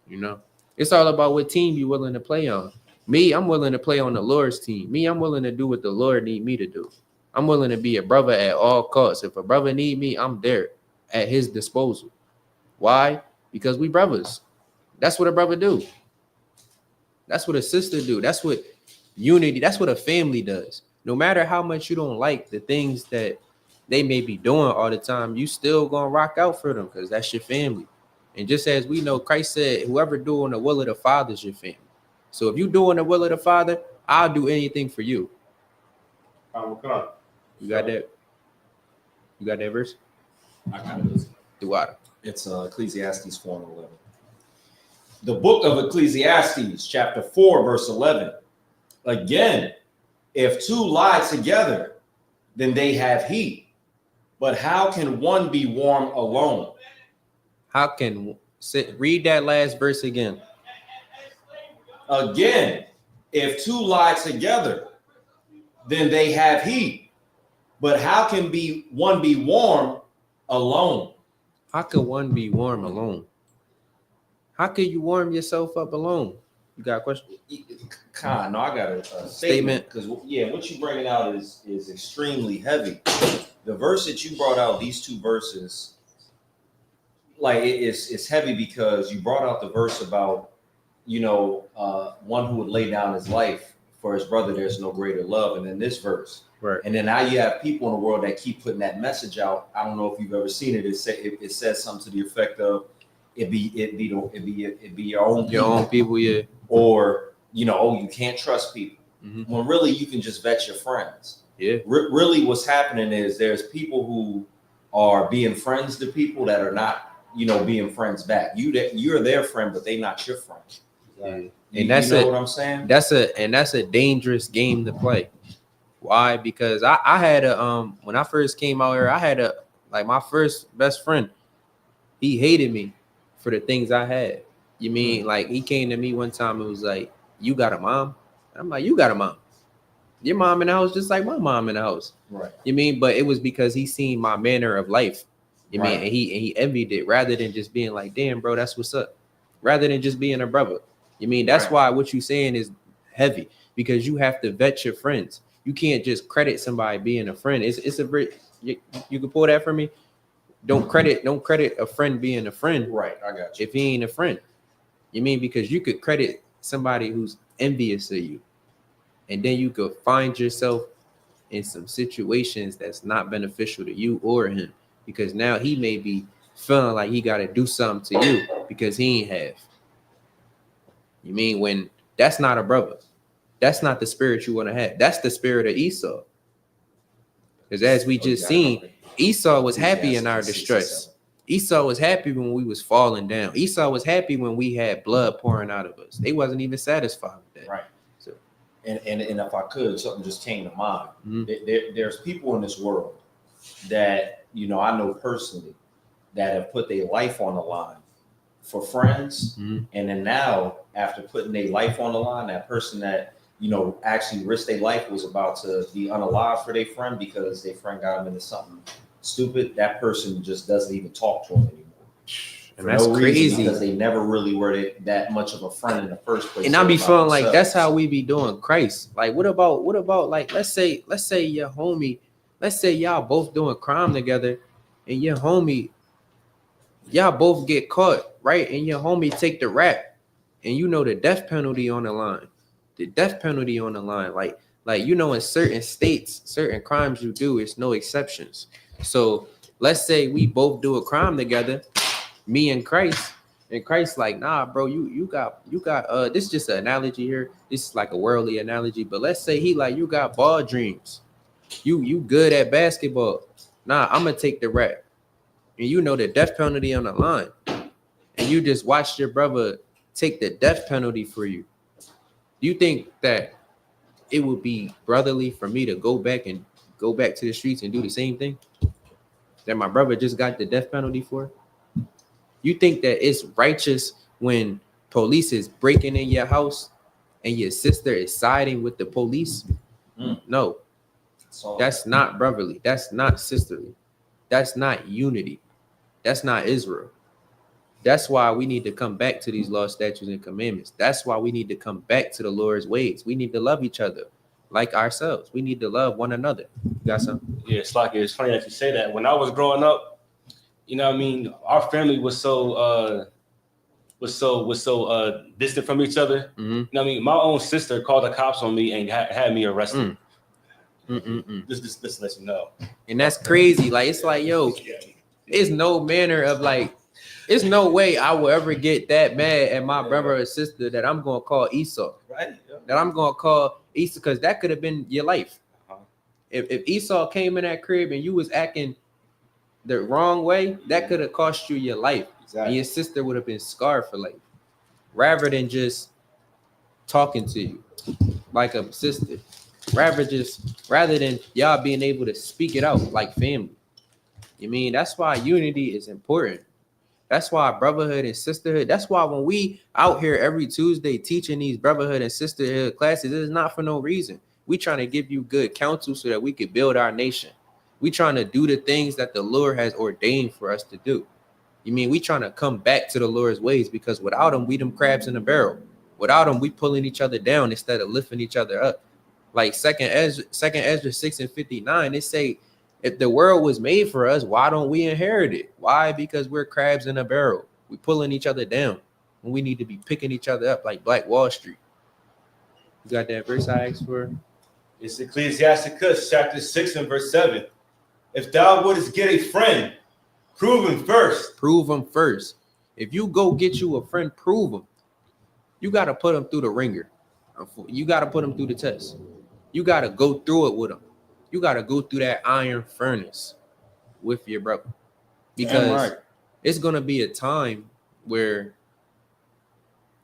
You know, it's all about what team you're willing to play on. Me, I'm willing to play on the Lord's team. Me, I'm willing to do what the Lord need me to do. I'm willing to be a brother at all costs. If a brother need me, I'm there at his disposal. Why? Because we brothers. That's what a brother do. That's what a sister do. That's what unity, that's what a family does. No matter how much you don't like the things that they may be doing all the time, you still gonna rock out for them because that's your family. And just as we know, Christ said, whoever doing the will of the Father is your family. So if you doing the will of the Father, I'll do anything for you. Come on. You got that? You got that verse? I kind of listen. Do what? It's Ecclesiastes 4:11. The book of Ecclesiastes, chapter 4, verse 11. Again, if two lie together, then they have heat. But how can one be warm alone? How can read that last verse again? Again, if two lie together, then they have heat. But how can one be warm alone? How could one be warm alone? How can you warm yourself up alone? You got a question? Khan, no, I got a statement. Because, yeah, what you bringing out is extremely heavy. The verse that you brought out, these two verses, like it's heavy because you brought out the verse about, one who would lay down his life for his brother. There's no greater love. And then this verse. Right. And then now you have people in the world that keep putting that message out. I don't know if you've ever seen it. It says something to the effect of it be your own people, yeah. Or you can't trust people. Mm-hmm. When really you can just vet your friends. Yeah. Really, what's happening is there's people who are being friends to people that are not, being friends back. You're their friend, but they're not your friend. Yeah. And that's what I'm saying. That's a dangerous game to play. Why? Because I had when I first came out here, I had my first best friend. He hated me for the things I had. You mean like he came to me one time and was like, "You got a mom?" I'm like, "You got a mom? Your mom in the house just like my mom in the house." Right. You mean? But it was because he seen my manner of life. You mean? And he envied it rather than just being like, "Damn, bro, that's what's up." Rather than just being a brother. You mean? That's why what you saying is heavy, because you have to vet your friends. You can't just credit somebody being a friend. It's a very, you can pull that for me. Don't credit a friend being a friend. Right, I got you. If he ain't a friend, you mean, because you could credit somebody who's envious of you, and then you could find yourself in some situations that's not beneficial to you or him, because now he may be feeling like he got to do something to you because he ain't have. You mean, when that's not a brother. That's not the spirit you want to have. That's the spirit of Esau. Because as we just seen, Esau was happy in our distress. Esau was happy when we was falling down. Esau was happy when we had blood pouring out of us. They wasn't even satisfied with that. Right. So, and if I could, something just came to mind. Mhm. There's people in this world that, you know, I know personally that have put their life on the line for friends. Mhm. And then now, after putting their life on the line, that person that, you know, actually risked their life was about to be unalive for their friend because their friend got them into something stupid. That person just doesn't even talk to them anymore. and that's reason, crazy. because they never really were that much of a friend in the first place. And I be About feeling like themselves. that's how we be doing Christ. Like, what about like let's say your homie, let's say y'all both doing crime together, and your homie, y'all both get caught, right? And your homie take the rap, and you know the death penalty on the line. The death penalty on the line. Like you know, in certain states, certain crimes you do, it's no exceptions. So let's say we both do a crime together, me and Christ. And Christ like, nah, bro, you got this is just an analogy here. This is like a worldly analogy, but let's say he like, you got ball dreams. You good at basketball. Nah, I'm gonna take the rap. And you know the death penalty on the line. And you just watched your brother take the death penalty for you. Do you think that it would be brotherly for me to go back to the streets and do the same thing that my brother just got the death penalty for? You think that it's righteous when police is breaking in your house and your sister is siding with the police? No, So that's not brotherly. That's not sisterly. That's not unity. That's not Israel. That's why we need to come back to these laws, statutes, and commandments. That's why we need to come back to the Lord's ways. We need to love each other like ourselves. We need to love one another. You got something? Yeah, it's like it's funny that you say that. When I was growing up, you know what I mean, our family was so distant from each other. Mm-hmm. You know what I mean? My own sister called the cops on me and had me arrested. This lets you know. And that's crazy. Like, it's like, yo, it's no manner of like, it's no way I will ever get that mad at my brother or sister that I'm gonna call Esau. Right. That I'm gonna call Esau, because that could have been your life. If Esau came in that crib and you was acting the wrong way, that could have cost you your life. Exactly. And your sister would have been scarred for life, rather than just talking to you like a sister. Rather than y'all being able to speak it out like family. You mean, that's why unity is important. That's why brotherhood and sisterhood. That's why when we out here every Tuesday teaching these brotherhood and sisterhood classes, it is not for no reason. We trying to give you good counsel so that we could build our nation. We trying to do the things that the Lord has ordained for us to do. You mean, we trying to come back to the Lord's ways, because without them, we them crabs in a barrel. Without them, we pulling each other down instead of lifting each other up. Like second Ezra 6:59, they say, if the world was made for us, why don't we inherit it? Why? Because we're crabs in a barrel. We pulling each other down when we need to be picking each other up like Black Wall Street. You got that verse I asked for? It's Ecclesiasticus chapter 6 and verse 7. If thou wouldest get a friend, prove him first. Prove them first. If you go get you a friend, prove them. You got to put them through the ringer. You got to put them through the test. You got to go through it with them. You got to go through that iron furnace with your brother, because it's going to be a time where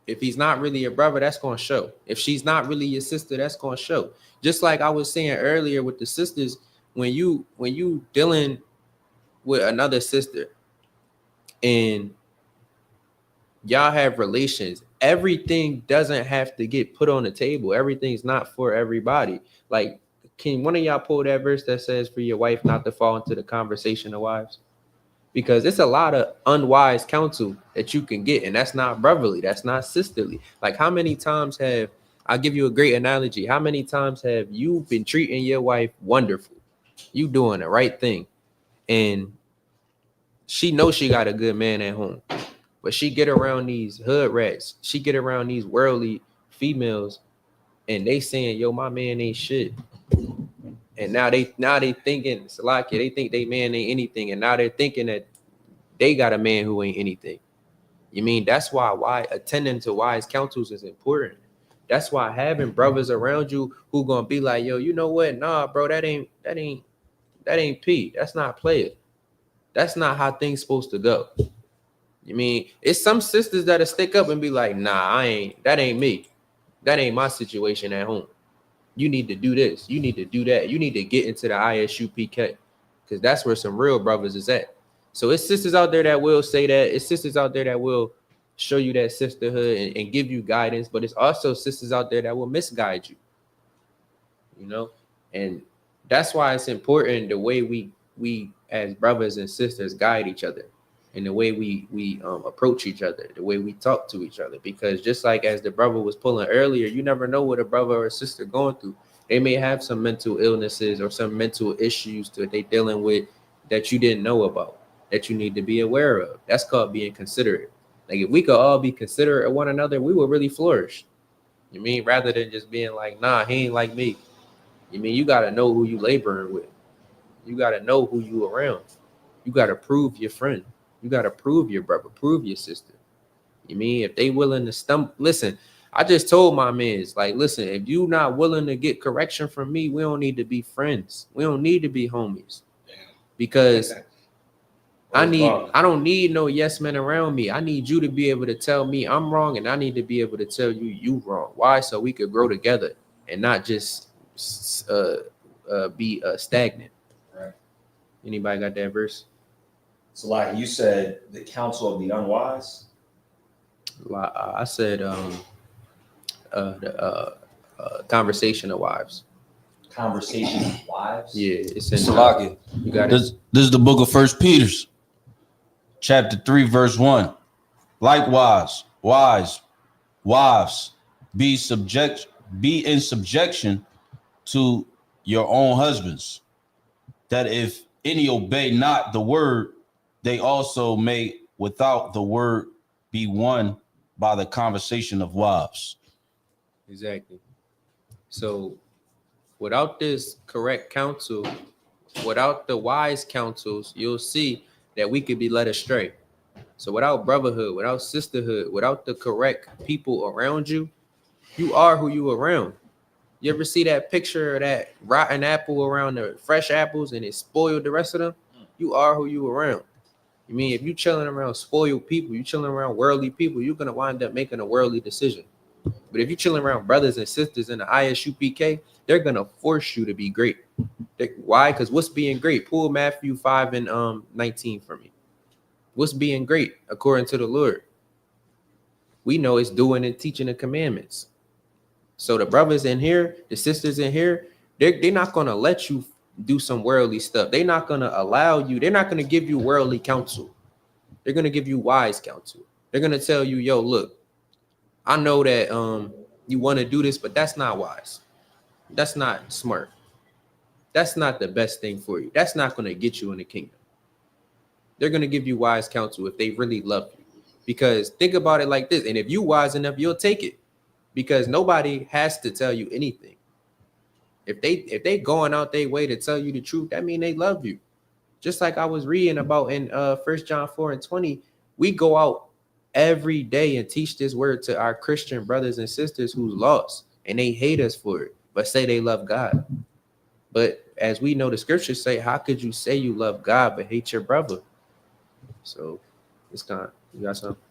if he's not really your brother, that's going to show. If she's not really your sister, that's going to show. Just like I was saying earlier with the sisters, when you dealing with another sister and y'all have relations, everything doesn't have to get put on the table. Everything's not for everybody. Like, can one of y'all pull that verse that says for your wife not to fall into the conversation of wives? Because it's a lot of unwise counsel that you can get, and that's not brotherly, that's not sisterly. Like, how many times I'll give you a great analogy. How many times have you been treating your wife wonderful? You doing the right thing, and she knows she got a good man at home, but she get around these hood rats, she get around these worldly females, and they saying, yo, my man ain't shit. And now they thinking, Salakia, they think they man ain't anything, and now they're thinking that they got a man who ain't anything. You mean, that's why attending to wise counsels is important. That's why having brothers around you who gonna be like, yo, you know what? Nah, bro, that ain't P. That's not player. That's not how things supposed to go. You mean it's some sisters that'll stick up and be like, nah, that ain't me. That ain't my situation at home. You need to do this. You need to do that. You need to get into the ISUPK because that's where some real brothers is at. So it's sisters out there that will say that. It's sisters out there that will show you that sisterhood and give you guidance, but it's also sisters out there that will misguide you. You know, and that's why it's important the way we as brothers and sisters guide each other, and the way we approach each other, the way we talk to each other. Because just like as the brother was pulling earlier, you never know what a brother or a sister going through. They may have some mental illnesses or some mental issues that they dealing with that you didn't know about, that you need to be aware of. That's called being considerate. Like if we could all be considerate of one another, we would really flourish. You mean rather than just being like, nah, he ain't like me. You mean you gotta know who you laboring with. You gotta know who you around. You gotta prove your friend. You gotta prove your brother, prove your sister. You mean if they willing to stump? Listen, I just told my mans, like, listen, if you not willing to get correction from me, we don't need to be friends. We don't need to be homies. Because I don't need no yes men around me. I need you to be able to tell me I'm wrong, and I need to be able to tell you wrong. Why? So we could grow together and not just be stagnant. Right. Anybody got that verse? So like you said, the counsel of the unwise. I said the conversation of wives. Conversation of wives. Yeah, it's in Salaki. You got it. This is the book of 1 Peter, chapter 3, verse 1. Likewise, wives, be in subjection to your own husbands, that if any obey not the word, they also may without the word be won by the conversation of wives. Exactly. So without this correct counsel, without the wise counsels, you'll see that we could be led astray. So without brotherhood, without sisterhood, without the correct people around you, you are who you around. You ever see that picture of that rotten apple around the fresh apples and it spoiled the rest of them? You are who you around. You mean if you chilling around spoiled people, you chilling around worldly people, you're gonna wind up making a worldly decision. But if you're chilling around brothers and sisters in the ISUPK, they're gonna force you to be great. Why? Because what's being great? Pull Matthew 5 and 19 for me. What's being great according to the Lord? We know it's doing and teaching the commandments. So the brothers in here, the sisters in here, they're not gonna let you do some worldly stuff. They're not gonna allow you. They're not gonna give you worldly counsel. They're gonna give you wise counsel. They're gonna tell you, yo, look, I know that you want to do this, but that's not wise. That's not smart. That's not the best thing for you. That's not gonna get you in the kingdom. They're gonna give you wise counsel if they really love you. Because think about it like this, and if you wise enough, you'll take it. Because nobody has to tell you anything. If they going out their way to tell you the truth, that means they love you. Just like I was reading about in 1 John 4 and 20, we go out every day and teach this word to our Christian brothers and sisters who's lost, and they hate us for it, but say they love God. But as we know, the scriptures say, how could you say you love God but hate your brother? So it's kind of, you got something?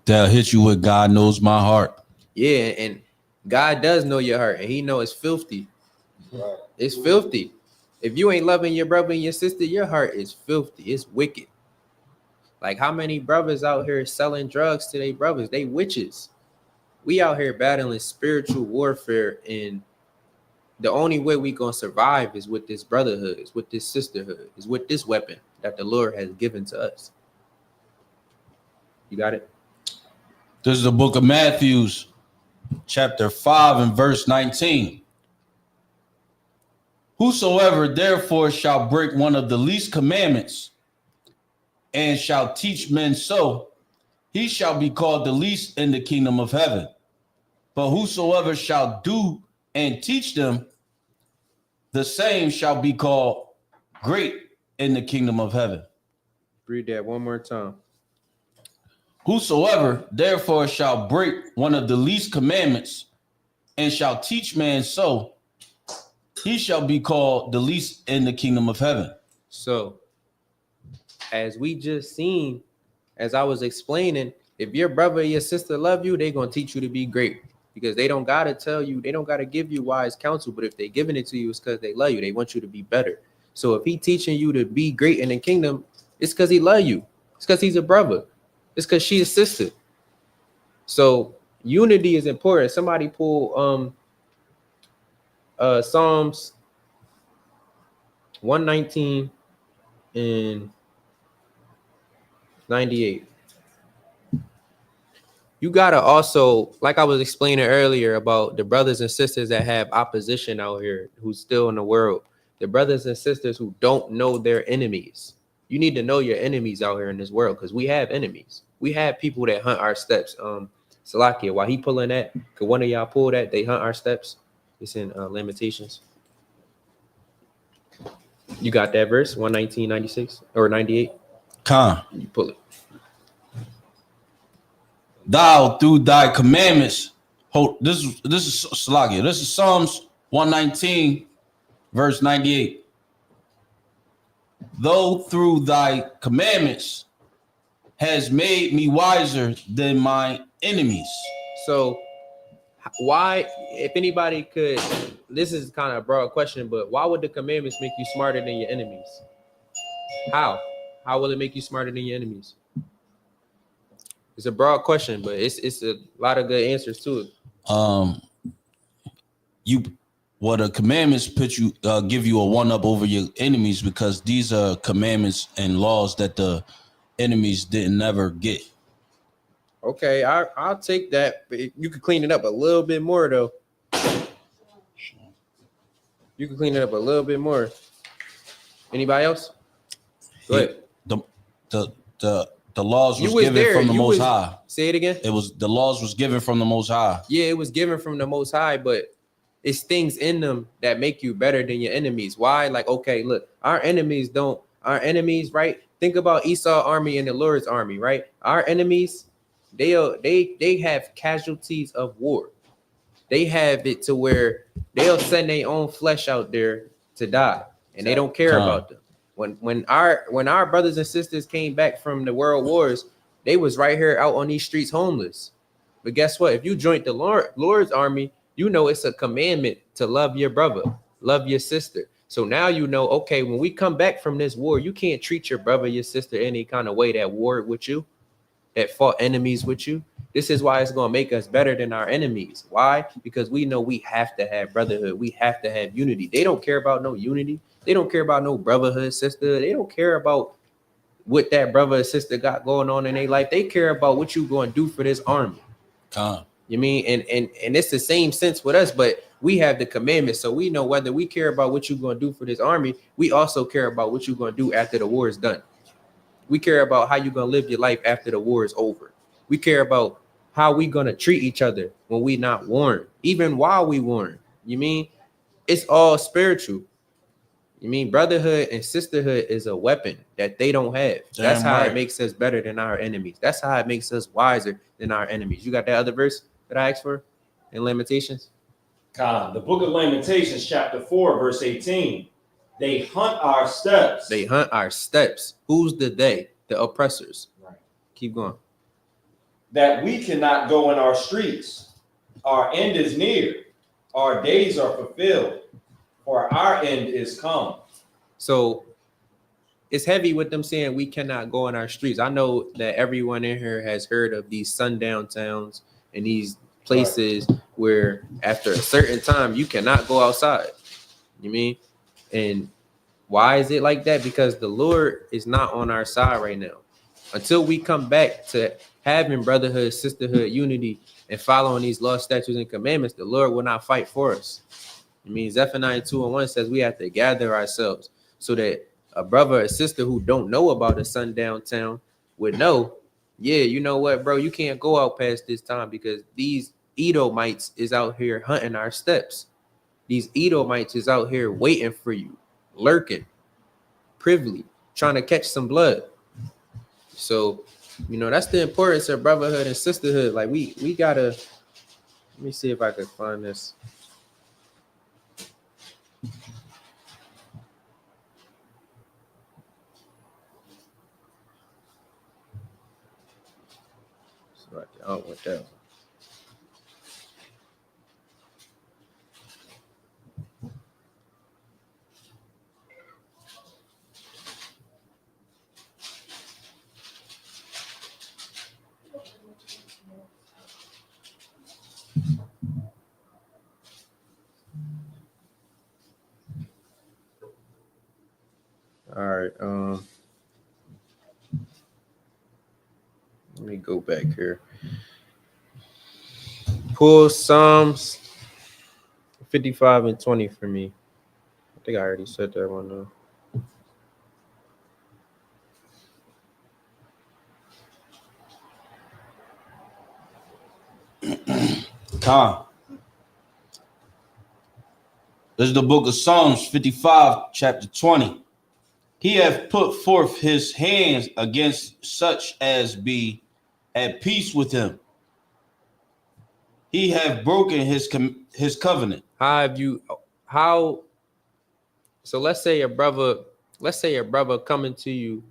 They'll hit you with God knows my heart. Yeah, and God does know your heart, and he know it's filthy. Right. It's filthy. If you ain't loving your brother and your sister, your heart is filthy. It's wicked. Like how many brothers out here selling drugs to their brothers? They witches. We out here battling spiritual warfare, and the only way we gonna survive is with this brotherhood, is with this sisterhood, is with this weapon that the Lord has given to us. You got it? This is the book of Matthew, chapter 5 and verse 19. Whosoever therefore shall break one of the least commandments and shall teach men so, he shall be called the least in the kingdom of heaven. But whosoever shall do and teach them, the same shall be called great in the kingdom of heaven. Read that one more time. Whosoever therefore shall break one of the least commandments and shall teach man so, he shall be called the least in the kingdom of heaven. So as we just seen, as I was explaining, if your brother or your sister love you, they're gonna teach you to be great. Because they don't gotta tell you, they don't gotta give you wise counsel, but if they giving it to you, it's because they love you. They want you to be better. So if he teaching you to be great in the kingdom, it's because he love you. It's because he's a brother. It's because she is sister. So unity is important. Somebody pull Psalms 119 and 98. You gotta also, like I was explaining earlier about the brothers and sisters that have opposition out here who's still in the world, the brothers and sisters who don't know their enemies. You need to know your enemies out here in this world because we have enemies. We have people that hunt our steps. Salakia, while he pulling that, could one of y'all pull that? They hunt our steps. It's in Lamentations. You got that verse 119:96 or 98? Khan. You pull it. Thou through thy commandments. Hold, this is Salakia. This is Psalms 119, verse 98. Though through thy commandments has made me wiser than my enemies. So why, if anybody could, this is kind of a broad question, but why would the commandments make you smarter than your enemies? How will it make you smarter than your enemies? It's a broad question, but it's a lot of good answers to it. The commandments put you give you a one up over your enemies because these are commandments and laws that the enemies didn't never get. Okay, I'll take that. But you could clean it up a little bit more, though. You can clean it up a little bit more. Anybody else? Go ahead. The laws was given from the Most High. Say it again. The laws was given from the Most High. Yeah, it was given from the Most High, but it's things in them that make you better than your enemies. Why? Like, okay, look, our enemies, right? Think about Esau's army and the Lord's army, right? Our enemies, they have casualties of war. They have it to where they'll send their own flesh out there to die, and they don't care about them. When our brothers and sisters came back from the world wars, they was right here out on these streets homeless. But guess what? If you joined the Lord's army, you know it's a commandment to love your brother, love your sister. So now you know, okay, when we come back from this war, you can't treat your brother, your sister any kind of way that warred with you, that fought enemies with you. This is why it's going to make us better than our enemies. Why? Because we know we have to have brotherhood. We have to have unity. They don't care about no unity. They don't care about no brotherhood, sister. They don't care about what that brother or sister got going on in their life. They care about what you going to do for this army. You mean? And it's the same sense with us, but we have the commandments. So we know whether we care about what you're going to do for this army, we also care about what you're going to do after the war is done. We care about how you're going to live your life after the war is over. We care about how we going to treat each other when we not warned, even while we warned. You mean? It's all spiritual. You mean brotherhood and sisterhood is a weapon that they don't have. That's how it makes us better than our enemies. That's how it makes us wiser than our enemies. You got that other verse that I asked for in Lamentations? The book of Lamentations, chapter 4, verse 18. They hunt our steps. They hunt our steps. Who's the they? The oppressors. Right. Keep going. That we cannot go in our streets. Our end is near. Our days are fulfilled. For our end is come. So it's heavy with them saying we cannot go in our streets. I know that everyone in here has heard of these sundown towns and these places where after a certain time you cannot go outside. You mean? And why is it like that? Because the Lord is not on our side right now. Until we come back to having brotherhood, sisterhood, unity, and following these laws, statutes, and commandments, the Lord will not fight for us. It means Zephaniah 2:1 says we have to gather ourselves so that a brother or sister who don't know about a sundown town would know, yeah, you know what, bro, you can't go out past this time because these Edomites is out here hunting our steps. These Edomites is out here waiting for you, lurking, privily, trying to catch some blood. So, you know, that's the importance of brotherhood and sisterhood. Like we gotta, let me see if I could find this. Right. I don't want that one. All right. Let me go back here. Pull Psalms 55 and 20 for me. I think I already said that one though. Con. This is the book of Psalms 55, chapter 20. He hath put forth his hands against such as be at peace with him. He hath broken his covenant. How so let's say a brother coming to you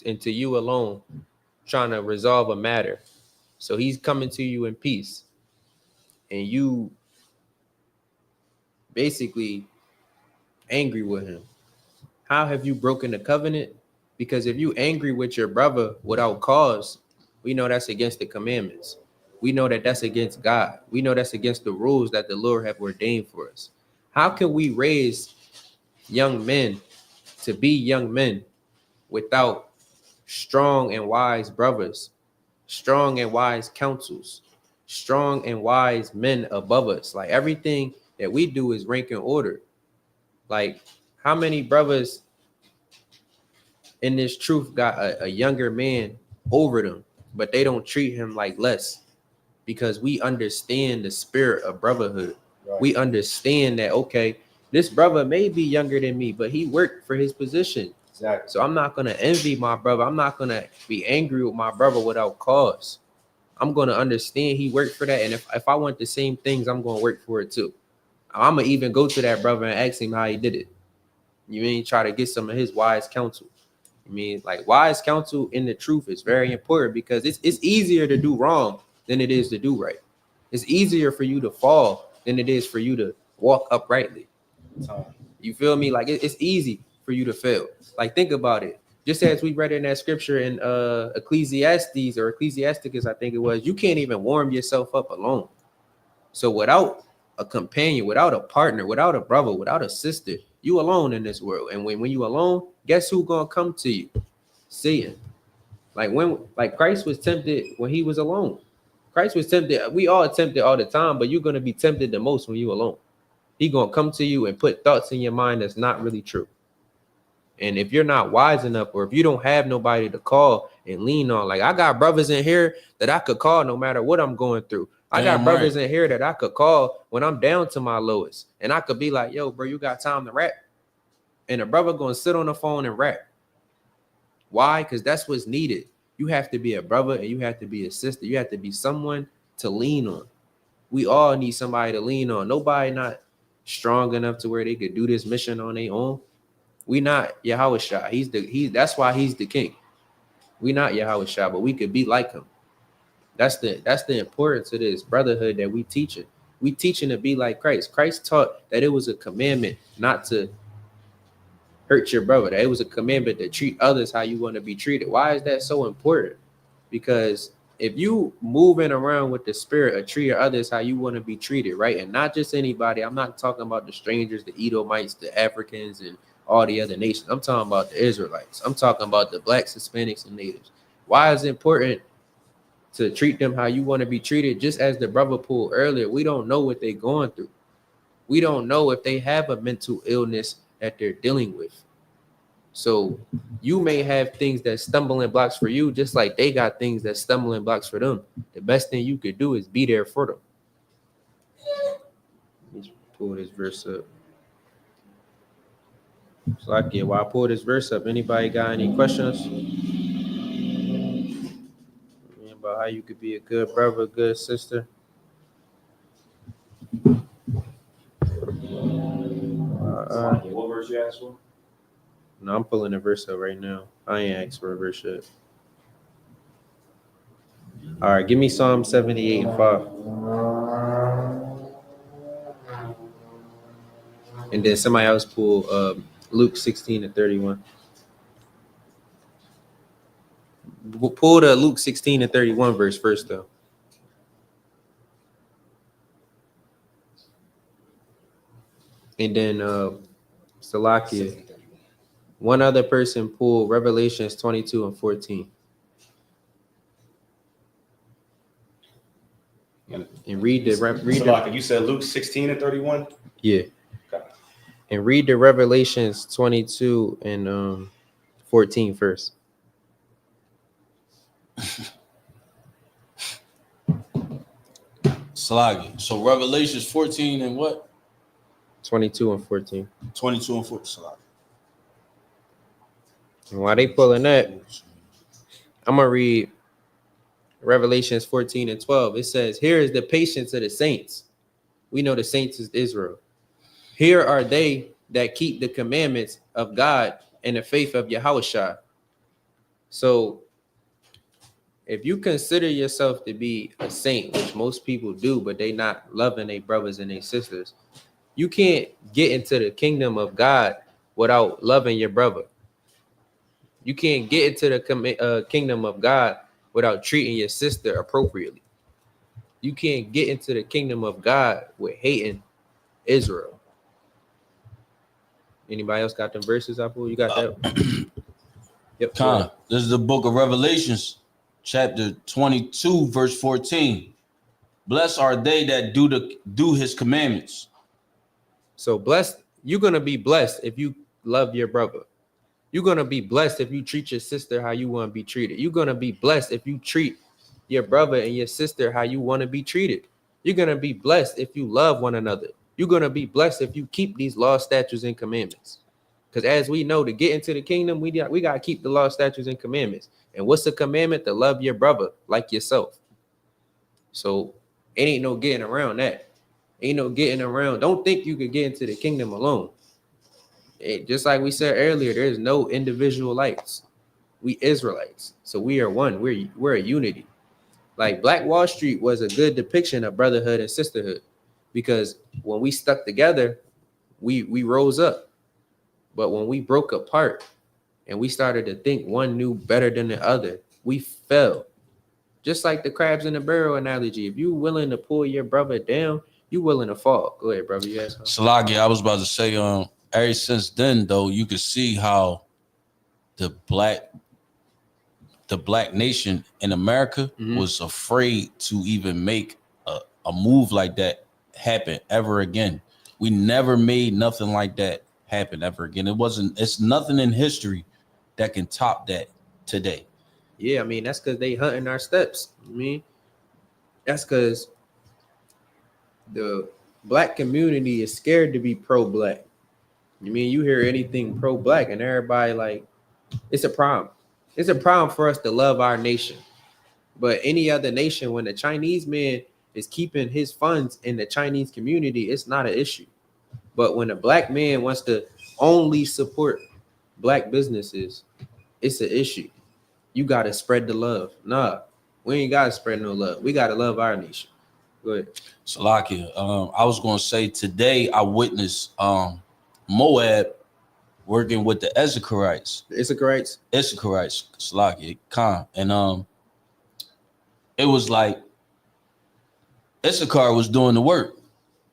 and to you alone trying to resolve a matter. So he's coming to you in peace. And you basically angry with him. How have you broken the covenant? Because if you angry with your brother without cause, we know that's against the commandments. We know that that's against God. We know that's against the rules that the Lord have ordained for us. How can we raise young men to be young men without strong and wise brothers, strong and wise counsels, strong and wise men above us? Like everything that we do is rank and order. Like how many brothers in this truth got a younger man over them, but they don't treat him like less because we understand the spirit of brotherhood. Right. We understand that, okay, this brother may be younger than me, but he worked for his position. Exactly. So I'm not going to envy my brother. I'm not going to be angry with my brother without cause. I'm going to understand he worked for that. And if I want the same things, I'm going to work for it too. I'm going to even go to that brother and ask him how he did it. You mean try to get some of his wise counsel. I mean, like wise counsel in the truth is very important because it's easier to do wrong than it is to do right. It's easier for you to fall than it is for you to walk uprightly. You feel me? Like it's easy for you to fail. Like think about it. Just as we read in that scripture in Ecclesiastes or Ecclesiasticus, I think it was, you can't even warm yourself up alone. So without a companion, without a partner, without a brother, without a sister, you alone in this world. And when you alone, guess who's gonna come to you? Satan. Like Christ was tempted when he was alone. Christ was tempted. We all tempted all the time, but you're gonna be tempted the most when you alone. He gonna come to you and put thoughts in your mind that's not really true. And if you're not wise enough, or if you don't have nobody to call and lean on, like I got brothers in here that I could call no matter what I'm going through. I got brothers in here that I could call when I'm down to my lowest. And I could be like, yo, bro, you got time to rap? And a brother gonna sit on the phone and rap. Why? Because that's what's needed. You have to be a brother and you have to be a sister. You have to be someone to lean on. We all need somebody to lean on. Nobody not strong enough to where they could do this mission on their own. We not Yahweh Shah. That's why he's the king. We not Yahweh Shah, but we could be like him. That's the importance of this brotherhood that we teaching. We teaching to be like Christ. Christ taught that it was a commandment not to hurt your brother. That it was a commandment to treat others how you want to be treated. Why is that so important? Because if you moving around with the spirit of treating others how you want to be treated, right? And not just anybody. I'm not talking about the strangers, the Edomites, the Africans, and all the other nations. I'm talking about the Israelites. I'm talking about the blacks, Hispanics, and natives. Why is it important to treat them how you want to be treated? Just as the brother pulled earlier, we don't know what they're going through. We don't know if they have a mental illness that they're dealing with. So you may have things that stumbling blocks for you, just like they got things that stumbling blocks for them. The best thing you could do is be there for them. Let me pull this verse up. So while I pull this verse up, anybody got any questions about how you could be a good brother, a good sister? What verse you asked for? No, I'm pulling a verse up right now. I ain't asked for a verse yet. All right, give me Psalm 78 and 5. And then somebody else pull Luke 16 and 31. We'll pull the Luke 16 and 31 verse first, though. And then Salakia. One other person pull Revelations 22 and 14. And read the Salaki, you said Luke 16 and 31? yeah. Okay. And read the Revelations 22 and 14 first. Slagi. So Revelations 14 and what? 22 and 14. 22 and 14. Slagi. And while they pulling that, I'm gonna read Revelations 14 and 12. It says, "Here is the patience of the saints." We know the saints is Israel. "Here are they that keep the commandments of God and the faith of Yahushua." So if you consider yourself to be a saint, which most people do, but they not loving their brothers and their sisters, you can't get into the kingdom of God without loving your brother. You can't get into the kingdom of God without treating your sister appropriately. You can't get into the kingdom of God with hating Israel. Anybody else got them verses, Apple? You got that? Yep. Khan, this is the book of Revelations, chapter 22, verse 14. Blessed are they that do his commandments. So blessed, you're gonna be blessed if you love your brother. You're gonna be blessed if you treat your sister how you want to be treated. You're gonna be blessed if you treat your brother and your sister how you want to be treated. You're gonna be blessed if you love one another. You're gonna be blessed if you keep these laws, statutes, and commandments. Because as we know, to get into the kingdom, we gotta keep the law, statutes, and commandments. And what's the commandment? To love your brother like yourself. So it ain't no getting around that. Ain't no getting around. Don't think you could get into the kingdom alone. Just like we said earlier, there's no individualites. We Israelites. So we are one. We're a unity. Like Black Wall Street was a good depiction of brotherhood and sisterhood, because when we stuck together, we rose up. But when we broke apart and we started to think one knew better than the other, we fell. Just like the crabs in the barrel analogy. If you're willing to pull your brother down, you're willing to fall. Go ahead, brother. You ask me. Salagi, I was about to say, ever since then, though, you could see how the black nation in America was afraid to even make a move like that happen ever again. We never made nothing like that happen ever again. It's nothing in history that can top that today. Yeah, I mean, that's because they hunting our steps. I mean, that's because the black community is scared to be pro-black. I mean, you hear anything pro-black and everybody like, it's a problem. It's a problem for us to love our nation. But any other nation, when the Chinese man is keeping his funds in the Chinese community, it's not an issue. But when a black man wants to only support black businesses, it's an issue. You got to spread the love. Nah, we ain't got to spread no love. We got to love our nation. Go ahead. Salakia, I was going to say today I witnessed Moab working with the Issacharites. Issacharites, Salakia, Khan. And it was like Issachar was doing the work.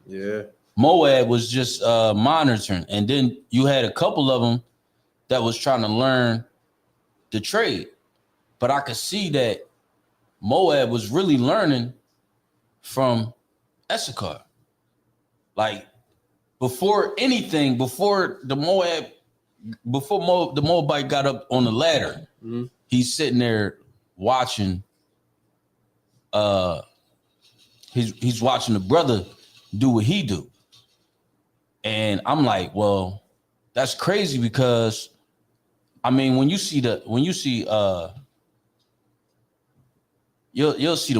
yeah. Moab was just monitoring. And then you had a couple of them that was trying to learn the trade. But I could see that Moab was really learning from Issachar. Like before the Moabite got up on the ladder, he's sitting there watching. He's watching the brother do what he do, and I'm like, well, that's crazy because, I mean, you'll see the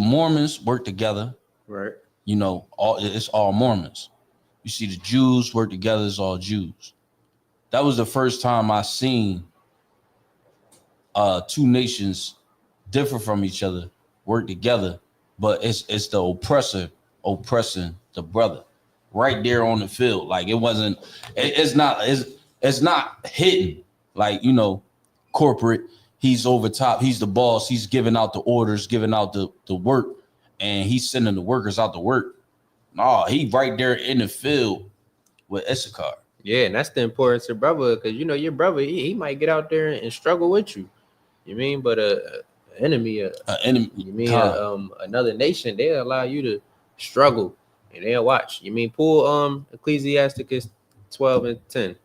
Mormons work together, Right. You know, it's all Mormons. You see the Jews work together, it's all Jews. That was the first time I seen two nations differ from each other work together, but it's the oppressor oppressing the brother right there on the field. Like it's not hidden. Like, you know, corporate, he's over top, he's the boss, he's giving out the orders, giving out the work, and he's sending the workers out to work. No, he right there in the field with Issachar. Yeah, and that's the importance of brother, because you know your brother, he might get out there and struggle with you. You mean, but a enemy, Enemy, you mean another nation, they'll allow you to struggle and they'll watch. You mean, pull Ecclesiasticus 12:10.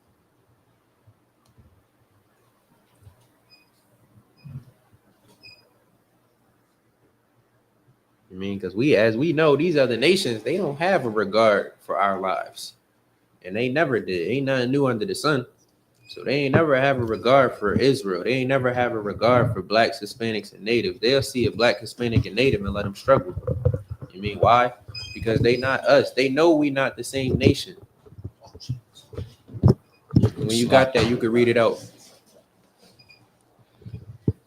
I mean, because as we know, these other nations, they don't have a regard for our lives. And they never did. Ain't nothing new under the sun. So they ain't never have a regard for Israel. They ain't never have a regard for blacks, Hispanics, and natives. They'll see a black, Hispanic, and native and let them struggle. You mean why? Because they not us. They know we not the same nation. When you got that, you could read it out.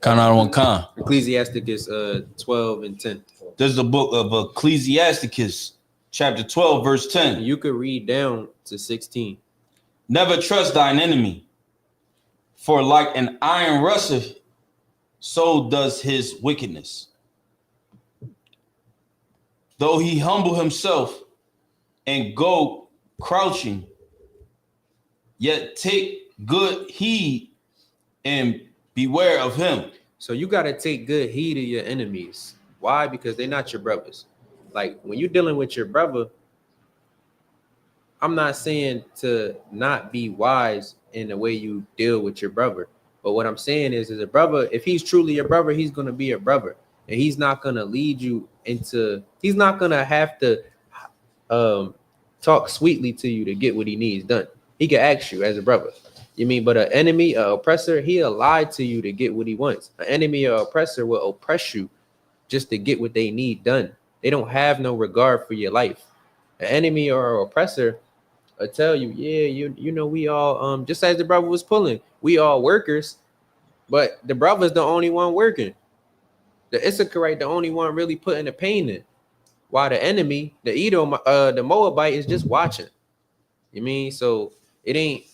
Ecclesiasticus 12:10. This is the book of Ecclesiasticus, chapter 12, verse 10. You could read down to 16. Never trust thine enemy, for like an iron rusteth, so does his wickedness. Though he humble himself and go crouching, yet take good heed and beware of him. So you got to take good heed of your enemies. Why? Because they're not your brothers. Like when you're dealing with your brother, I'm not saying to not be wise in the way you deal with your brother. But what I'm saying is a brother, if he's truly your brother, he's going to be a brother. And he's not going to lead you into, he's not going to have to talk sweetly to you to get what he needs done. He can ask you as a brother. You mean, but an enemy, an oppressor, he'll lie to you to get what he wants. An enemy or oppressor will oppress you just to get what they need done. They don't have no regard for your life. An enemy or an oppressor will tell you, yeah, you know, we all, just as the brother was pulling, we all workers, but the brother's the only one working. The Issacharite, the only one really putting the pain in. While the enemy, the Edom, the Moabite is just watching. You mean, so it ain't,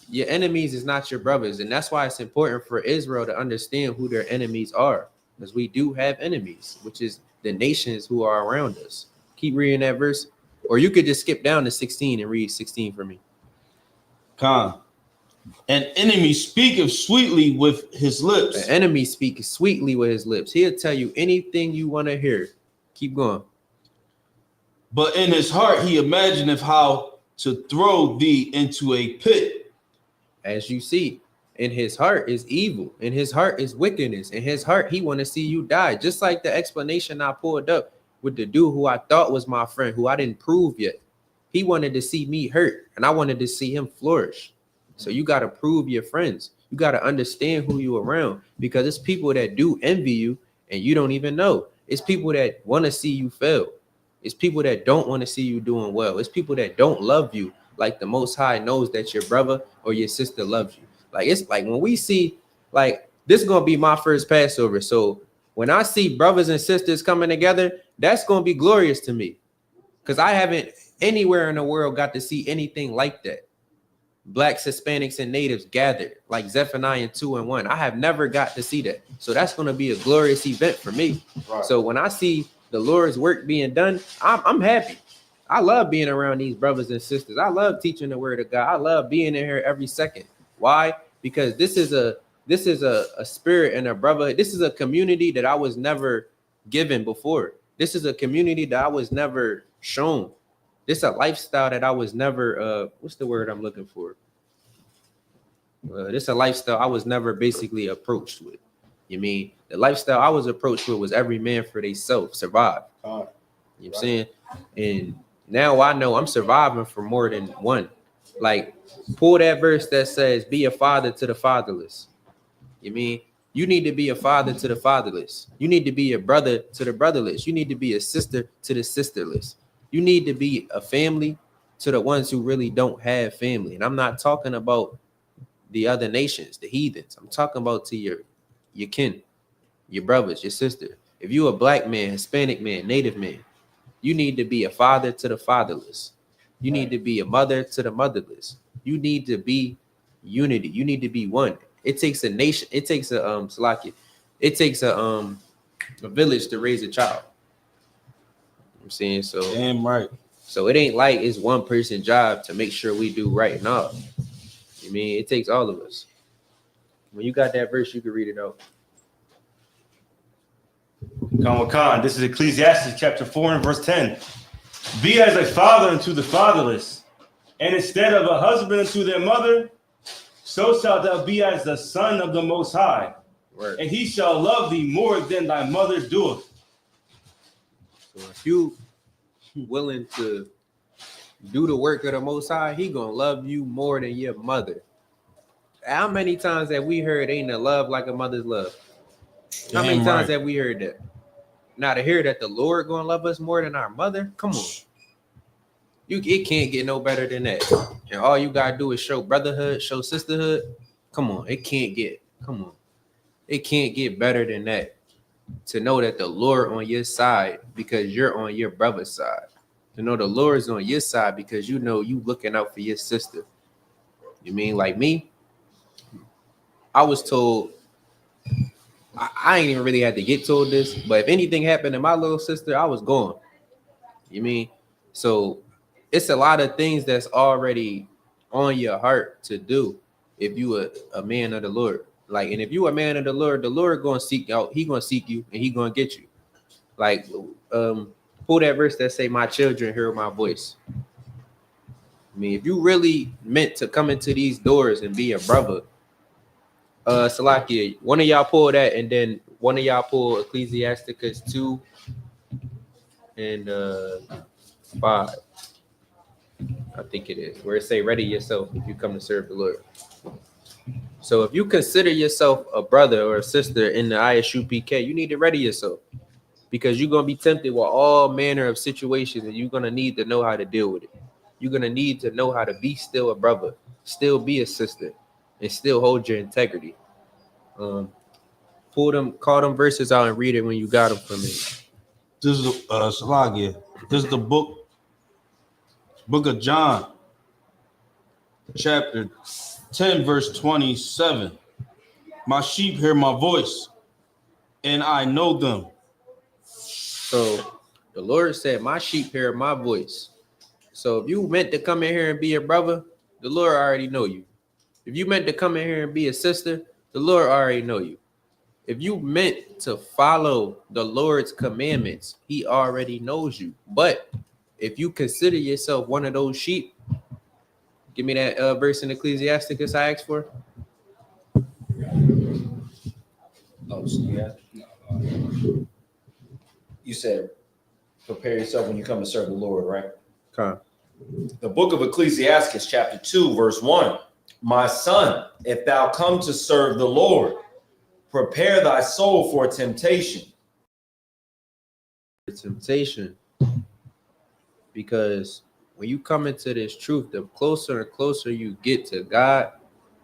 your enemies is not your brothers. And that's why it's important for Israel to understand who their enemies are. Because we do have enemies, which is the nations who are around us. Keep reading that verse. Or you could just skip down to 16 and read 16 for me. An enemy speaketh sweetly with his lips. An enemy speaks sweetly with his lips. He'll tell you anything you want to hear. Keep going. But in his heart he imagineth how to throw thee into a pit. As you see, in his heart is evil. In his heart is wickedness. In his heart, he want to see you die. Just like the explanation I pulled up with the dude who I thought was my friend, who I didn't prove yet. He wanted to see me hurt, and I wanted to see him flourish. So you got to prove your friends. You got to understand who you around, because it's people that do envy you, and you don't even know. It's people that want to see you fail. It's people that don't want to see you doing well. It's people that don't love you like the Most High knows that your brother or your sister loves you. Like, it's like when we see, like, this is going to be my first Passover. So when I see brothers and sisters coming together, that's going to be glorious to me, because I haven't anywhere in the world got to see anything like that. Blacks, Hispanics, and natives gathered like Zephaniah 2:1. I have never got to see that. So that's going to be a glorious event for me. Right. So when I see the Lord's work being done, I'm happy. I love being around these brothers and sisters. I love teaching the word of God. I love being in here every second. Why? Because this is a spirit and a brotherhood. This is a community that I was never given before. This is a community that I was never shown. This is a lifestyle that I was never, what's the word I'm looking for? This is a lifestyle I was never basically approached with. You mean, the lifestyle I was approached with was every man for themselves, survive. You know what I'm saying? And now I know I'm surviving for more than one. Like, pull that verse that says, be a father to the fatherless. You mean, you need to be a father to the fatherless. You need to be a brother to the brotherless. You need to be a sister to the sisterless. You need to be a family to the ones who really don't have family. And I'm not talking about the other nations, the heathens. I'm talking about to your kin, your brothers, your sister. If you a black man, Hispanic man, Native man, you need to be a father to the fatherless. You need to be a mother to the motherless. You need to be unity. You need to be one. It takes a nation. It takes a Salakia. It takes a village to raise a child. I'm saying so. Damn right. So it ain't like it's one person's job to make sure we do right. No, I mean it takes all of us. When you got that verse, you can read it out. Khan, this is Ecclesiastes chapter 4 and verse 10. Be as a father unto the fatherless, and instead of a husband unto their mother, so shalt thou be as the son of the Most High, Word. and he shall love thee more than thy mother doeth. So if you willing to do the work of the Most High, he gonna love you more than your mother. How many times have we heard ain't a love like a mother's love? How many Damn times right. have we heard that? Now to hear that the Lord gonna love us more than our mother, come on. It can't get no better than that. And all you gotta do is show brotherhood, show sisterhood. Come on, it can't get better than that. To know that the Lord on your side because you're on your brother's side. To know the Lord is on your side because you know you looking out for your sister. You mean like me? I was told, I ain't even really had to get told this, but if anything happened to my little sister, I was gone. You mean? So it's a lot of things that's already on your heart to do if you a man of the Lord. Like, and if you a man of the Lord gonna seek out, he gonna seek you and he gonna get you. Like, pull that verse that say, my children hear my voice. I mean, if you really meant to come into these doors and be a brother, Salakia, one of y'all pull that, and then one of y'all pull Ecclesiasticus 2 and 5. I think it is, where it say, ready yourself if you come to serve the Lord. So if you consider yourself a brother or a sister in the ISUPK, you need to ready yourself because you're going to be tempted with all manner of situations and you're going to need to know how to deal with it. You're going to need to know how to be still a brother, still be a sister, and still hold your integrity. Call them verses out and read it when you got them for me. This is Salagia. This is the book of John, chapter 10, verse 27. My sheep hear my voice, and I know them. So the Lord said, my sheep hear my voice. So if you meant to come in here and be a brother, the Lord already know you. If you meant to come in here and be a sister, the Lord already know you. If you meant to follow the Lord's commandments, he already knows you. But if you consider yourself one of those sheep, give me that verse in Ecclesiasticus I asked for. Oh, so you said prepare yourself when you come to serve the Lord, right? Okay. The book of Ecclesiastes, chapter 2, verse 1. My son, if thou come to serve the Lord, prepare thy soul for temptation. Temptation. Because when you come into this truth, the closer and closer you get to God,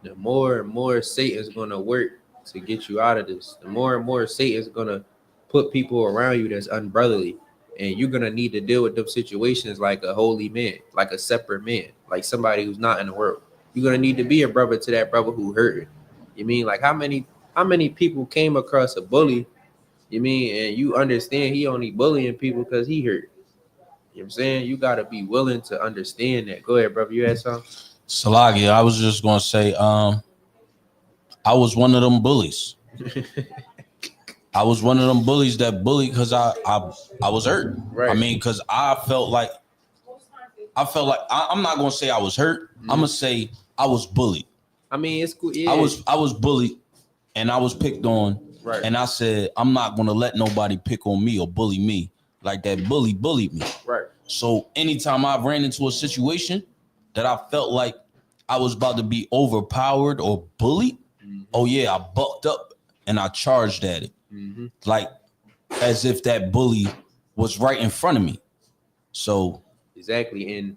the more and more Satan's going to work to get you out of this. The more and more Satan's going to put people around you that's unbrotherly. And you're going to need to deal with those situations like a holy man, like a separate man, like somebody who's not in the world. You're going to need to be a brother to that brother who hurt it. You mean, like how many people came across a bully, you mean, and you understand he only bullying people because he hurt. You know what I'm saying? You got to be willing to understand that. Go ahead, brother. You had something? Salagia, I was just going to say, I was one of them bullies. I was one of them bullies that bullied because I was hurt. Right. I mean, because I felt like I'm not gonna say I was hurt. I'm gonna say I was bullied. I mean, it's cool. Yeah. I was bullied and I was picked on. Right. And I said, I'm not gonna let nobody pick on me or bully me like that bully bullied me. Right. So anytime I ran into a situation that I felt like I was about to be overpowered or bullied, oh yeah, I bucked up and I charged at it. Like as if that bully was right in front of me. So exactly. And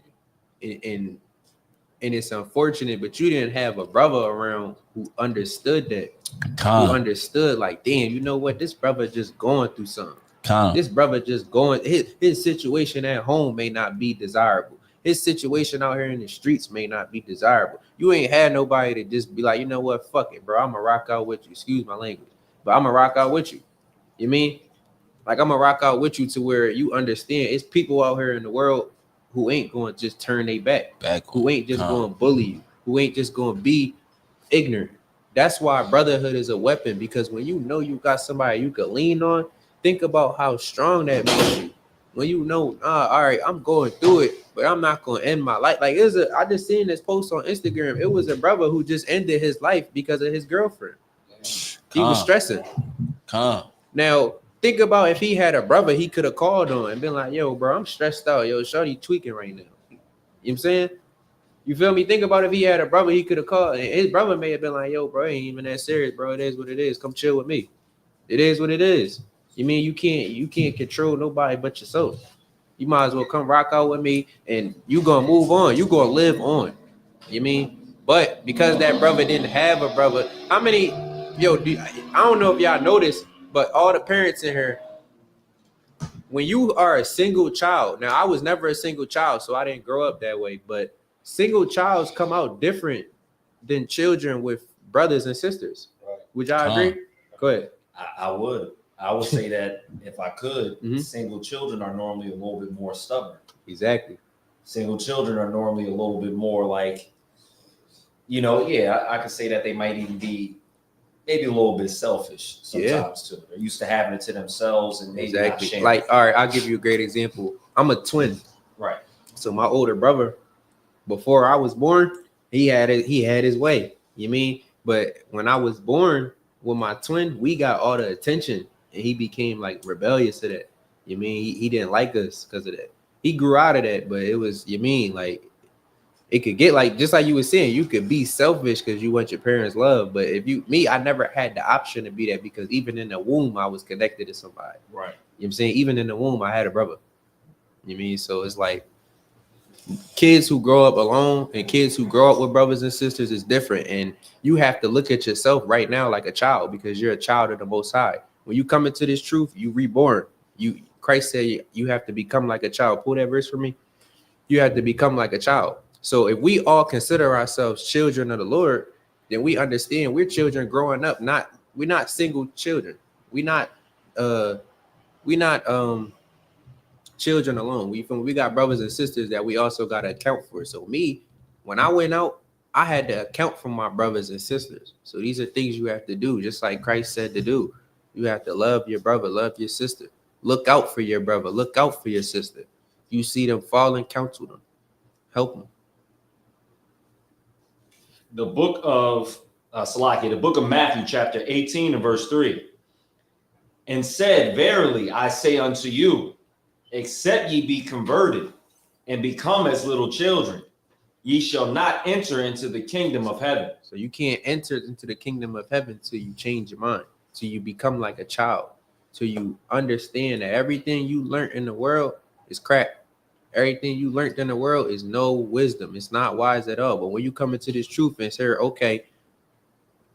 it's unfortunate, but you didn't have a brother around who understood that. who understood, like, damn, you know what? This brother just going through something. This brother just going, his situation at home may not be desirable. His situation out here in the streets may not be desirable. You ain't had nobody to just be like, you know what, fuck it, bro. I'm gonna rock out with you. Excuse my language, but I'm gonna rock out with you. You mean? Like, I'm gonna rock out with you to where you understand it's people out here in the world who ain't going to just turn their back, who ain't just going to bully you, who ain't just going to be ignorant. That's why brotherhood is a weapon, because when you know you got somebody you could lean on, think about how strong that makes you. When you know, all right, I'm going through it, but I'm not going to end my life. Like, I just seen this post on Instagram. It was a brother who just ended his life because of his girlfriend. He was stressing. Now, think about if he had a brother he could have called on and been like, yo, bro, I'm stressed out. Yo, shorty tweaking right now. You know what I'm saying? You feel me? Think about if he had a brother he could have called, and his brother may have been like, yo, bro, ain't even that serious, bro. It is what it is. Come chill with me. It is what it is. You mean you can't control nobody but yourself. You might as well come rock out with me, and you gonna move on. You gonna live on. You mean? But because that brother didn't have a brother, how many? Yo, I don't know if y'all noticed, but all the parents in here, when you are a single child, now I was never a single child, so I didn't grow up that way. But single childs come out different than children with brothers and sisters. Would y'all agree? Go ahead. I would. I would say that if I could, single children are normally a little bit more stubborn. Exactly. Single children are normally a little bit more like, you know, I could say that they might even be maybe a little bit selfish sometimes too. They're used to having it to themselves and maybe not sharing. Like, all right, I'll give you a great example. I'm a twin. Right. So my older brother, before I was born, he had his way. You mean? But when I was born with my twin, we got all the attention. And he became like rebellious to that. You mean he didn't like us because of that. He grew out of that, but it was, you mean, like, it could get like, just like you were saying, you could be selfish because you want your parents' love. But I never had the option to be that, because even in the womb, I was connected to somebody. Right. You know what I'm saying? Even in the womb, I had a brother. You mean? So it's like kids who grow up alone and kids who grow up with brothers and sisters is different. And you have to look at yourself right now like a child, because you're a child of the Most High. When you come into this truth, you reborn. Christ said you have to become like a child. Pull that verse for me. You have to become like a child. So if we all consider ourselves children of the Lord, then we understand we're children growing up. We're not single children. We're not children alone. We got brothers and sisters that we also got to account for. So me, when I went out, I had to account for my brothers and sisters. So these are things you have to do, just like Christ said to do. You have to love your brother, love your sister. Look out for your brother. Look out for your sister. You see them falling, counsel them. Help them. The book of the book of Matthew, chapter 18 and verse 3. And said, verily, I say unto you, except ye be converted and become as little children, ye shall not enter into the kingdom of heaven. So you can't enter into the kingdom of heaven till you change your mind, till you become like a child, till you understand that everything you learned in the world is crap. Everything you learned in the world is no wisdom. It's not wise at all. But when you come into this truth and say, okay,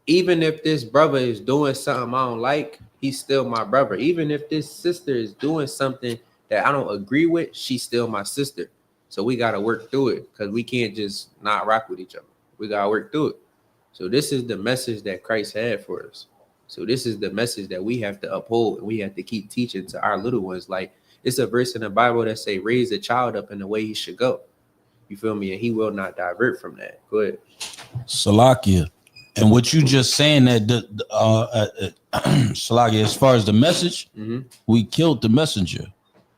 even if this brother is doing something I don't like, he's still my brother. Even if this sister is doing something that I don't agree with, she's still my sister. So we got to work through it, because we can't just not rock with each other. We got to work through it. So this is the message that Christ had for us. So this is the message that we have to uphold, and we have to keep teaching to our little ones. Like, it's a verse in the Bible that say, raise a child up in the way he should go. You feel me? And he will not divert from that. Go ahead. Salakia. And what you just saying that Salakia, as far as the message, we killed the messenger.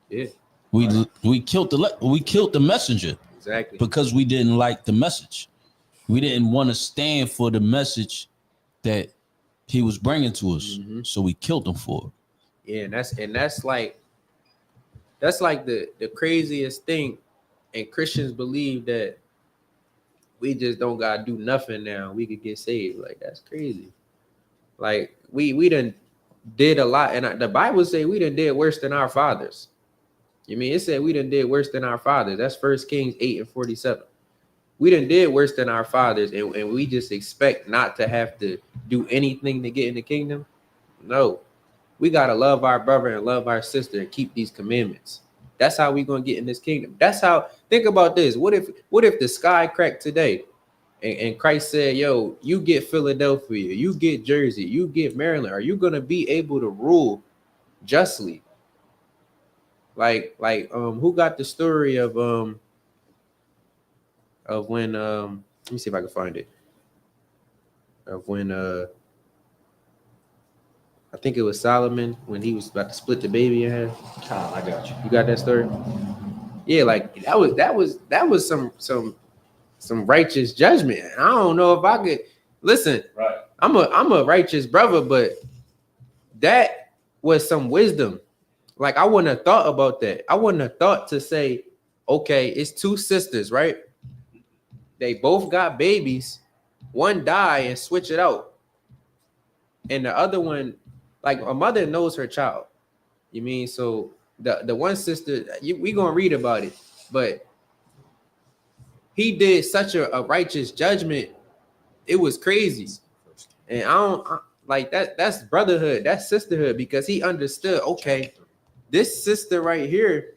Yeah. We killed the messenger. Exactly. Because we didn't like the message. We didn't want to stand for the message that he was bringing to us. So we killed him for it. Yeah, and that's like the craziest thing. And Christians believe that we just don't gotta do nothing now. We could get saved. Like, that's crazy. Like, we done did a lot, and the Bible say we done did worse than our fathers. You mean it said we done did worse than our fathers? That's 1 Kings 8 and 47. We done did worse than our fathers, and we just expect not to have to do anything to get in the kingdom. No, we gotta love our brother and love our sister and keep these commandments. That's how we gonna get in this kingdom. That's how. Think about this. What if the sky cracked today, and Christ said, "Yo, you get Philadelphia, you get Jersey, you get Maryland. Are you gonna be able to rule justly?" Like who got the story of when let me see if I can find it. Of when I think it was Solomon when he was about to split the baby in half. I got you. You got that story? Yeah, like that was some righteous judgment. I don't know if I could listen. Right. I'm a righteous brother, but that was some wisdom. Like I wouldn't have thought about that. I wouldn't have thought to say, okay, it's two sisters, right? They both got babies. One die and switch it out. And the other one, like a mother knows her child. You mean so the one sister, we gonna read about it, but he did such a righteous judgment. It was crazy. And like that's brotherhood, that's sisterhood, because he understood, okay, this sister right here,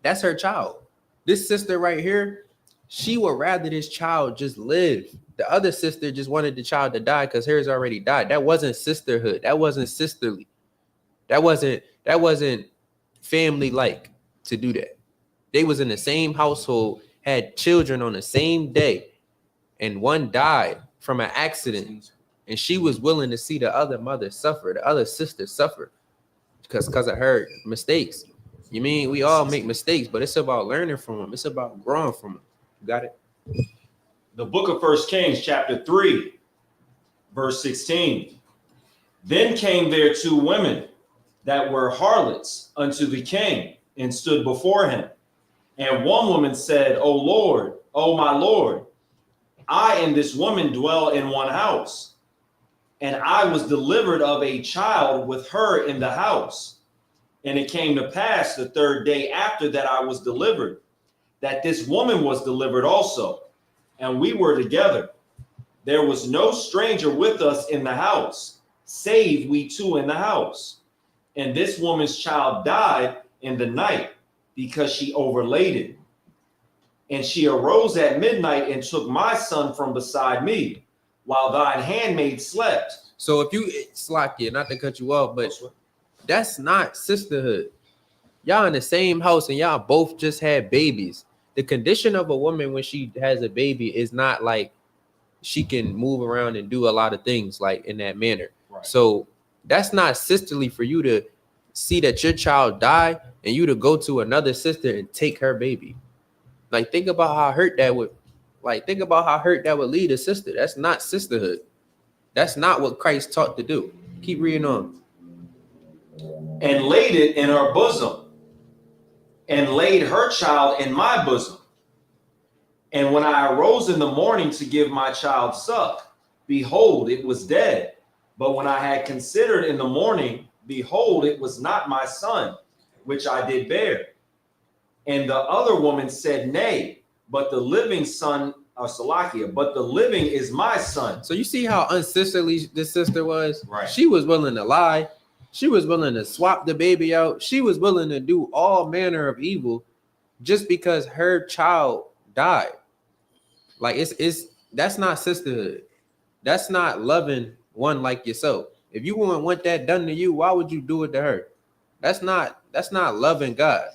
that's her child. This sister right here, she would rather this child just live. The other sister just wanted the child to die because hers already died. That wasn't sisterhood. That wasn't sisterly. That wasn't family-like to do that. They was in the same household, had children on the same day, and one died from an accident, and she was willing to see the other mother suffer, the other sister suffer because of her mistakes. You mean we all make mistakes, but it's about learning from them. It's about growing from them. You got it? The book of 1 Kings, chapter 3, verse 16. Then came there two women that were harlots unto the king and stood before him. And one woman said, O Lord, O my Lord, I and this woman dwell in one house, and I was delivered of a child with her in the house. And it came to pass the third day after that I was delivered, that this woman was delivered also, and we were together. There was no stranger with us in the house, save we two in the house. And this woman's child died in the night because she overlaid it. And she arose at midnight and took my son from beside me, while thine handmaid slept. So if you Slakia, not to cut you off, but that's not sisterhood. Y'all in the same house and y'all both just had babies. The condition of a woman when she has a baby is not like she can move around and do a lot of things like in that manner. Right. So that's not sisterly for you to see that your child died and you to go to another sister and take her baby. Like think about how hurt that would lead a sister. That's not sisterhood. That's not what Christ taught to do. Keep reading on. And laid it in her bosom, and laid her child in my bosom. And when I arose in the morning to give my child suck, behold, it was dead. But when I had considered in the morning, behold, it was not my son, which I did bear. And the other woman said, Nay, but the living son, or Salakia, but the living is my son. So you see how unsisterly this sister was? Right. She was willing to lie. She was willing to swap the baby out. She was willing to do all manner of evil just because her child died. Like that's not sisterhood. That's not loving one like yourself. If you want that done to you, why would you do it to her? That's not loving God.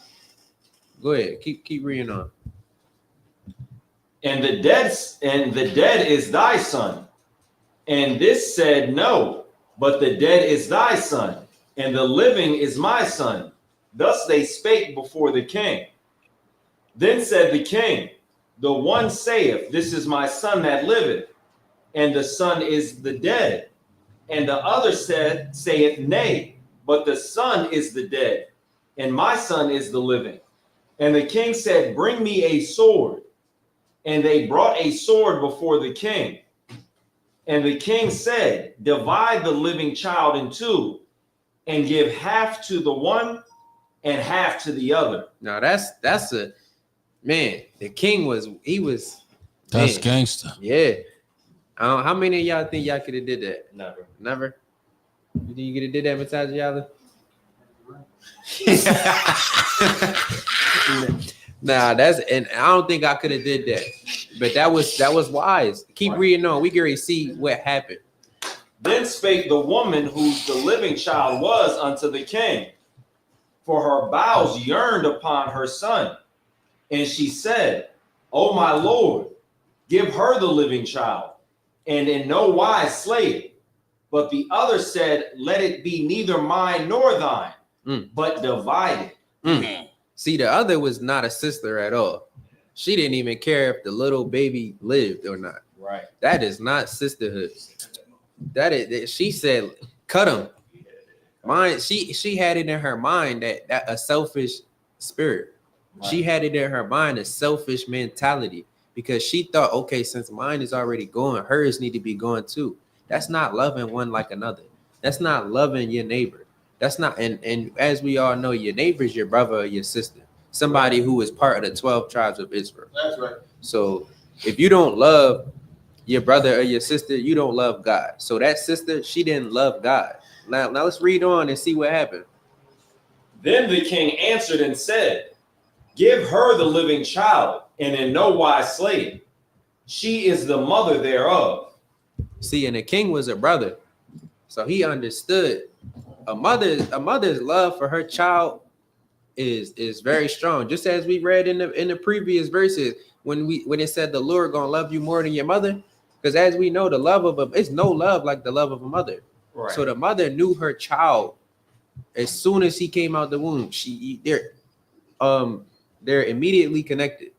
Go ahead, keep reading on. And the dead is thy son. And this said, No, but the dead is thy son, and the living is my son. Thus they spake before the king. Then said the king, The one saith, This is my son that liveth, and the son is the dead. And the other saith, Nay, but the son is the dead, and my son is the living. And the king said, Bring me a sword. And they brought a sword before the king. And the king said, Divide the living child in two, and give half to the one and half to the other. Now that's Man, the king was That's man, gangster. yeah. How many of y'all think y'all could have did that? Never. Never. You think you could have did that, Mataji Nah, and I don't think I could have did that. But that was wise. Keep reading on. We can already see what happened. Then spake the woman whose the living child was unto the king, for her bowels yearned upon her son. And she said, O my Lord, give her the living child, and in no wise slay it. But the other said, let it be neither mine nor thine, but divided. See, the other was not a sister at all. She didn't even care if the little baby lived or not. Right. That is not sisterhood. She said, cut him. Mine, she had it in her mind that a selfish spirit. Right. She had it in her mind a selfish mentality because she thought, okay, since mine is already going, hers need to be going too. That's not loving one like another. That's not loving your neighbor. That's not, and as we all know, your neighbor is your brother or your sister, somebody who is part of the 12 tribes of Israel. That's right. So if you don't love your brother or your sister, you don't love God. So that sister, she didn't love God. Now let's read on and see what happened. Then the king answered and said, give her the living child, and in no wise slay it. She is the mother thereof. See, and the king was a brother, so he understood a mother's love for her child is very strong. Just as we read in the previous verses when it said the Lord gonna love you more than your mother, because as we know, the love of it's no love like the love of a mother. Right. So the mother knew her child as soon as he came out the womb. They're immediately connected.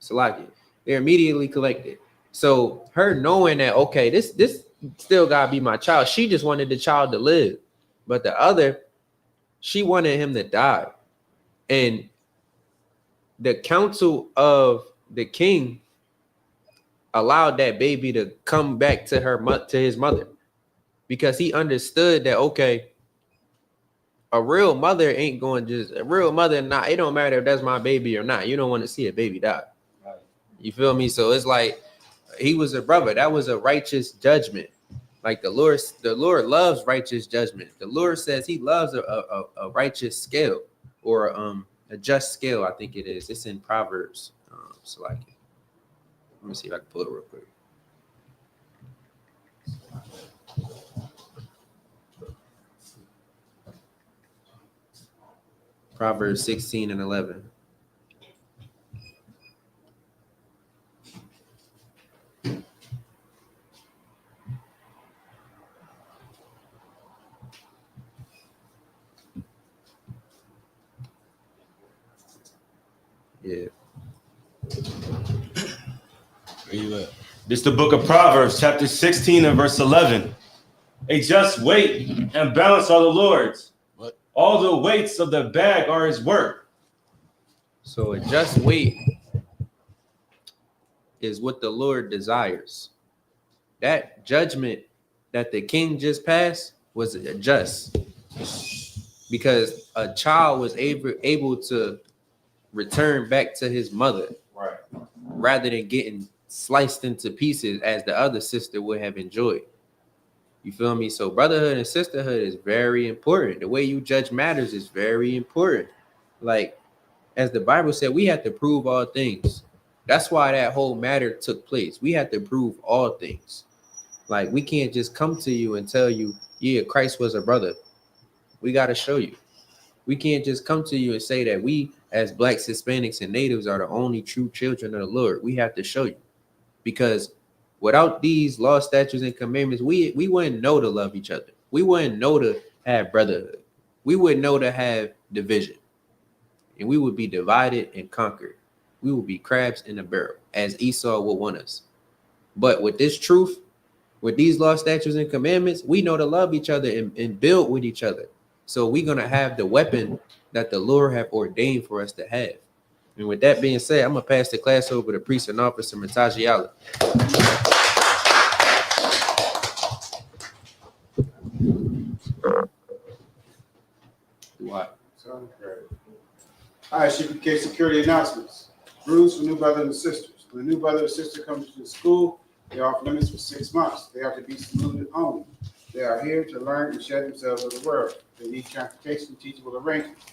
Salaki, they're immediately connected. So her knowing that, okay, this still gotta be my child. She just wanted the child to live, but the other, she wanted him to die. And the counsel of the king allowed that baby to come back to his mother, because he understood that, okay, a real mother ain't going a real mother not, it don't matter if that's my baby or not. You don't want to see a baby die. Right. You feel me? So it's like he was a brother. That was a righteous judgment. Like the Lord loves righteous judgment. The Lord says he loves a righteous scale, or a just scale, I think it is. It's in Proverbs. So like, let me see if I can pull it real quick. Proverbs 16 and 11. Yeah. Where you at? This is the book of Proverbs, chapter 16 and verse 11. A just weight and balance are the Lord's. What? All the weights of the bag are his work. So a just weight is what the Lord desires. That judgment that the king just passed was just, because a child was able to return back to his mother, right, rather than getting sliced into pieces as the other sister would have enjoyed. You feel me? So brotherhood and sisterhood is very important. The way you judge matters is very important. Like, as the Bible said, we have to prove all things. That's why that whole matter took place. We have to prove all things. Like, we can't just come to you and tell you, yeah, Christ was a brother. We got to show you. We can't just come to you and say that we, as Blacks, Hispanics, and Natives, are the only true children of the Lord. We have to show you. Because without these laws, statutes, and commandments, we wouldn't know to love each other. We wouldn't know to have brotherhood. We wouldn't know to have division. And we would be divided and conquered. We would be crabs in a barrel, as Esau would want us. But with this truth, with these laws, statutes, and commandments, we know to love each other and build with each other. So we're going to have the weapon that the Lord have ordained for us to have. And with that being said, I'm going to pass the class over to Priest and Officer Mataji Allah. What? All right, security announcements. Rules for new brothers and sisters. When a new brother or sister comes to the school, they are off limits for 6 months. They are to be saluted only. They are here to learn and share themselves with the world. They need transportation and teachable arrangements.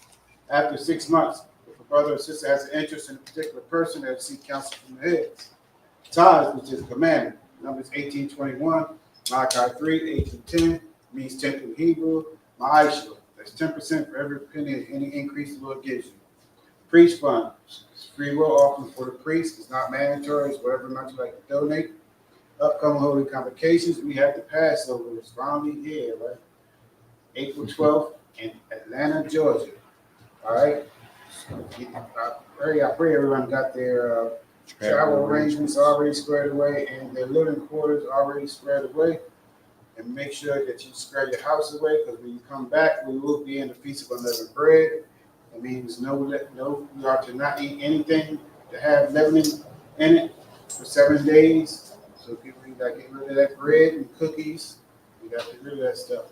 After 6 months, if a brother or sister has an interest in a particular person, they'll seek counsel from the heads. Tithes, which is a commandment. Numbers 18:21, Malachi 3:8-10, means 10th in Hebrew, Ma'aishah. That's 10% for every penny of any increase the Lord gives you. Priest fund, free will offering for the priest. It's not mandatory. It's whatever amount you like to donate. Upcoming holy convocations, we have the Passover. It's finally here, right? April 12th in Atlanta, Georgia. All right. I pray everyone got their travel arrangements already squared away and their living quarters already squared away. And make sure that you square your house away, because when you come back, we will be in the Feast of Unleavened Bread. It means we are to not eat anything to have leavening in it for 7 days. So people got to get rid of that bread and cookies. You got to get rid of that stuff.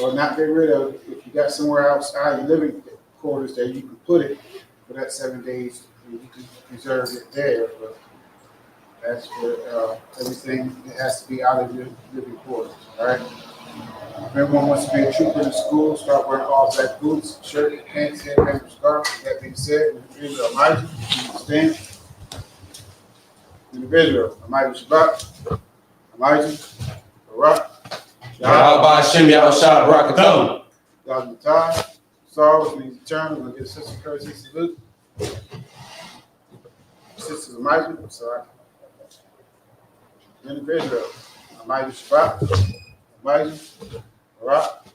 Or not get rid of, if you got somewhere outside your living quarters that you can put it for that 7 days, you can preserve it there. But that's for everything that has to be out of your living quarters. All right. If everyone wants to be a trooper in school, start wearing all black boots, shirt, pants, headband, scarf. That being said, individual Elijah, stand. Individual Elijah Shabbat, Elijah, Barak, Yahweh Hashem Yahushua Barakatam. God Matai, Saul, which means eternal. We're going to get Sister Courtesy salute. Sister Elijah, sorry. Individual Elijah Shabbat, Elijah, Barak,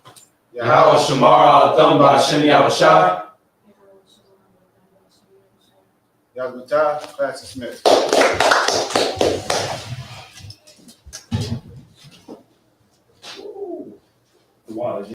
Yahweh Shamar Al-Tham Hashem Yahushua. God Matai, class dismissed.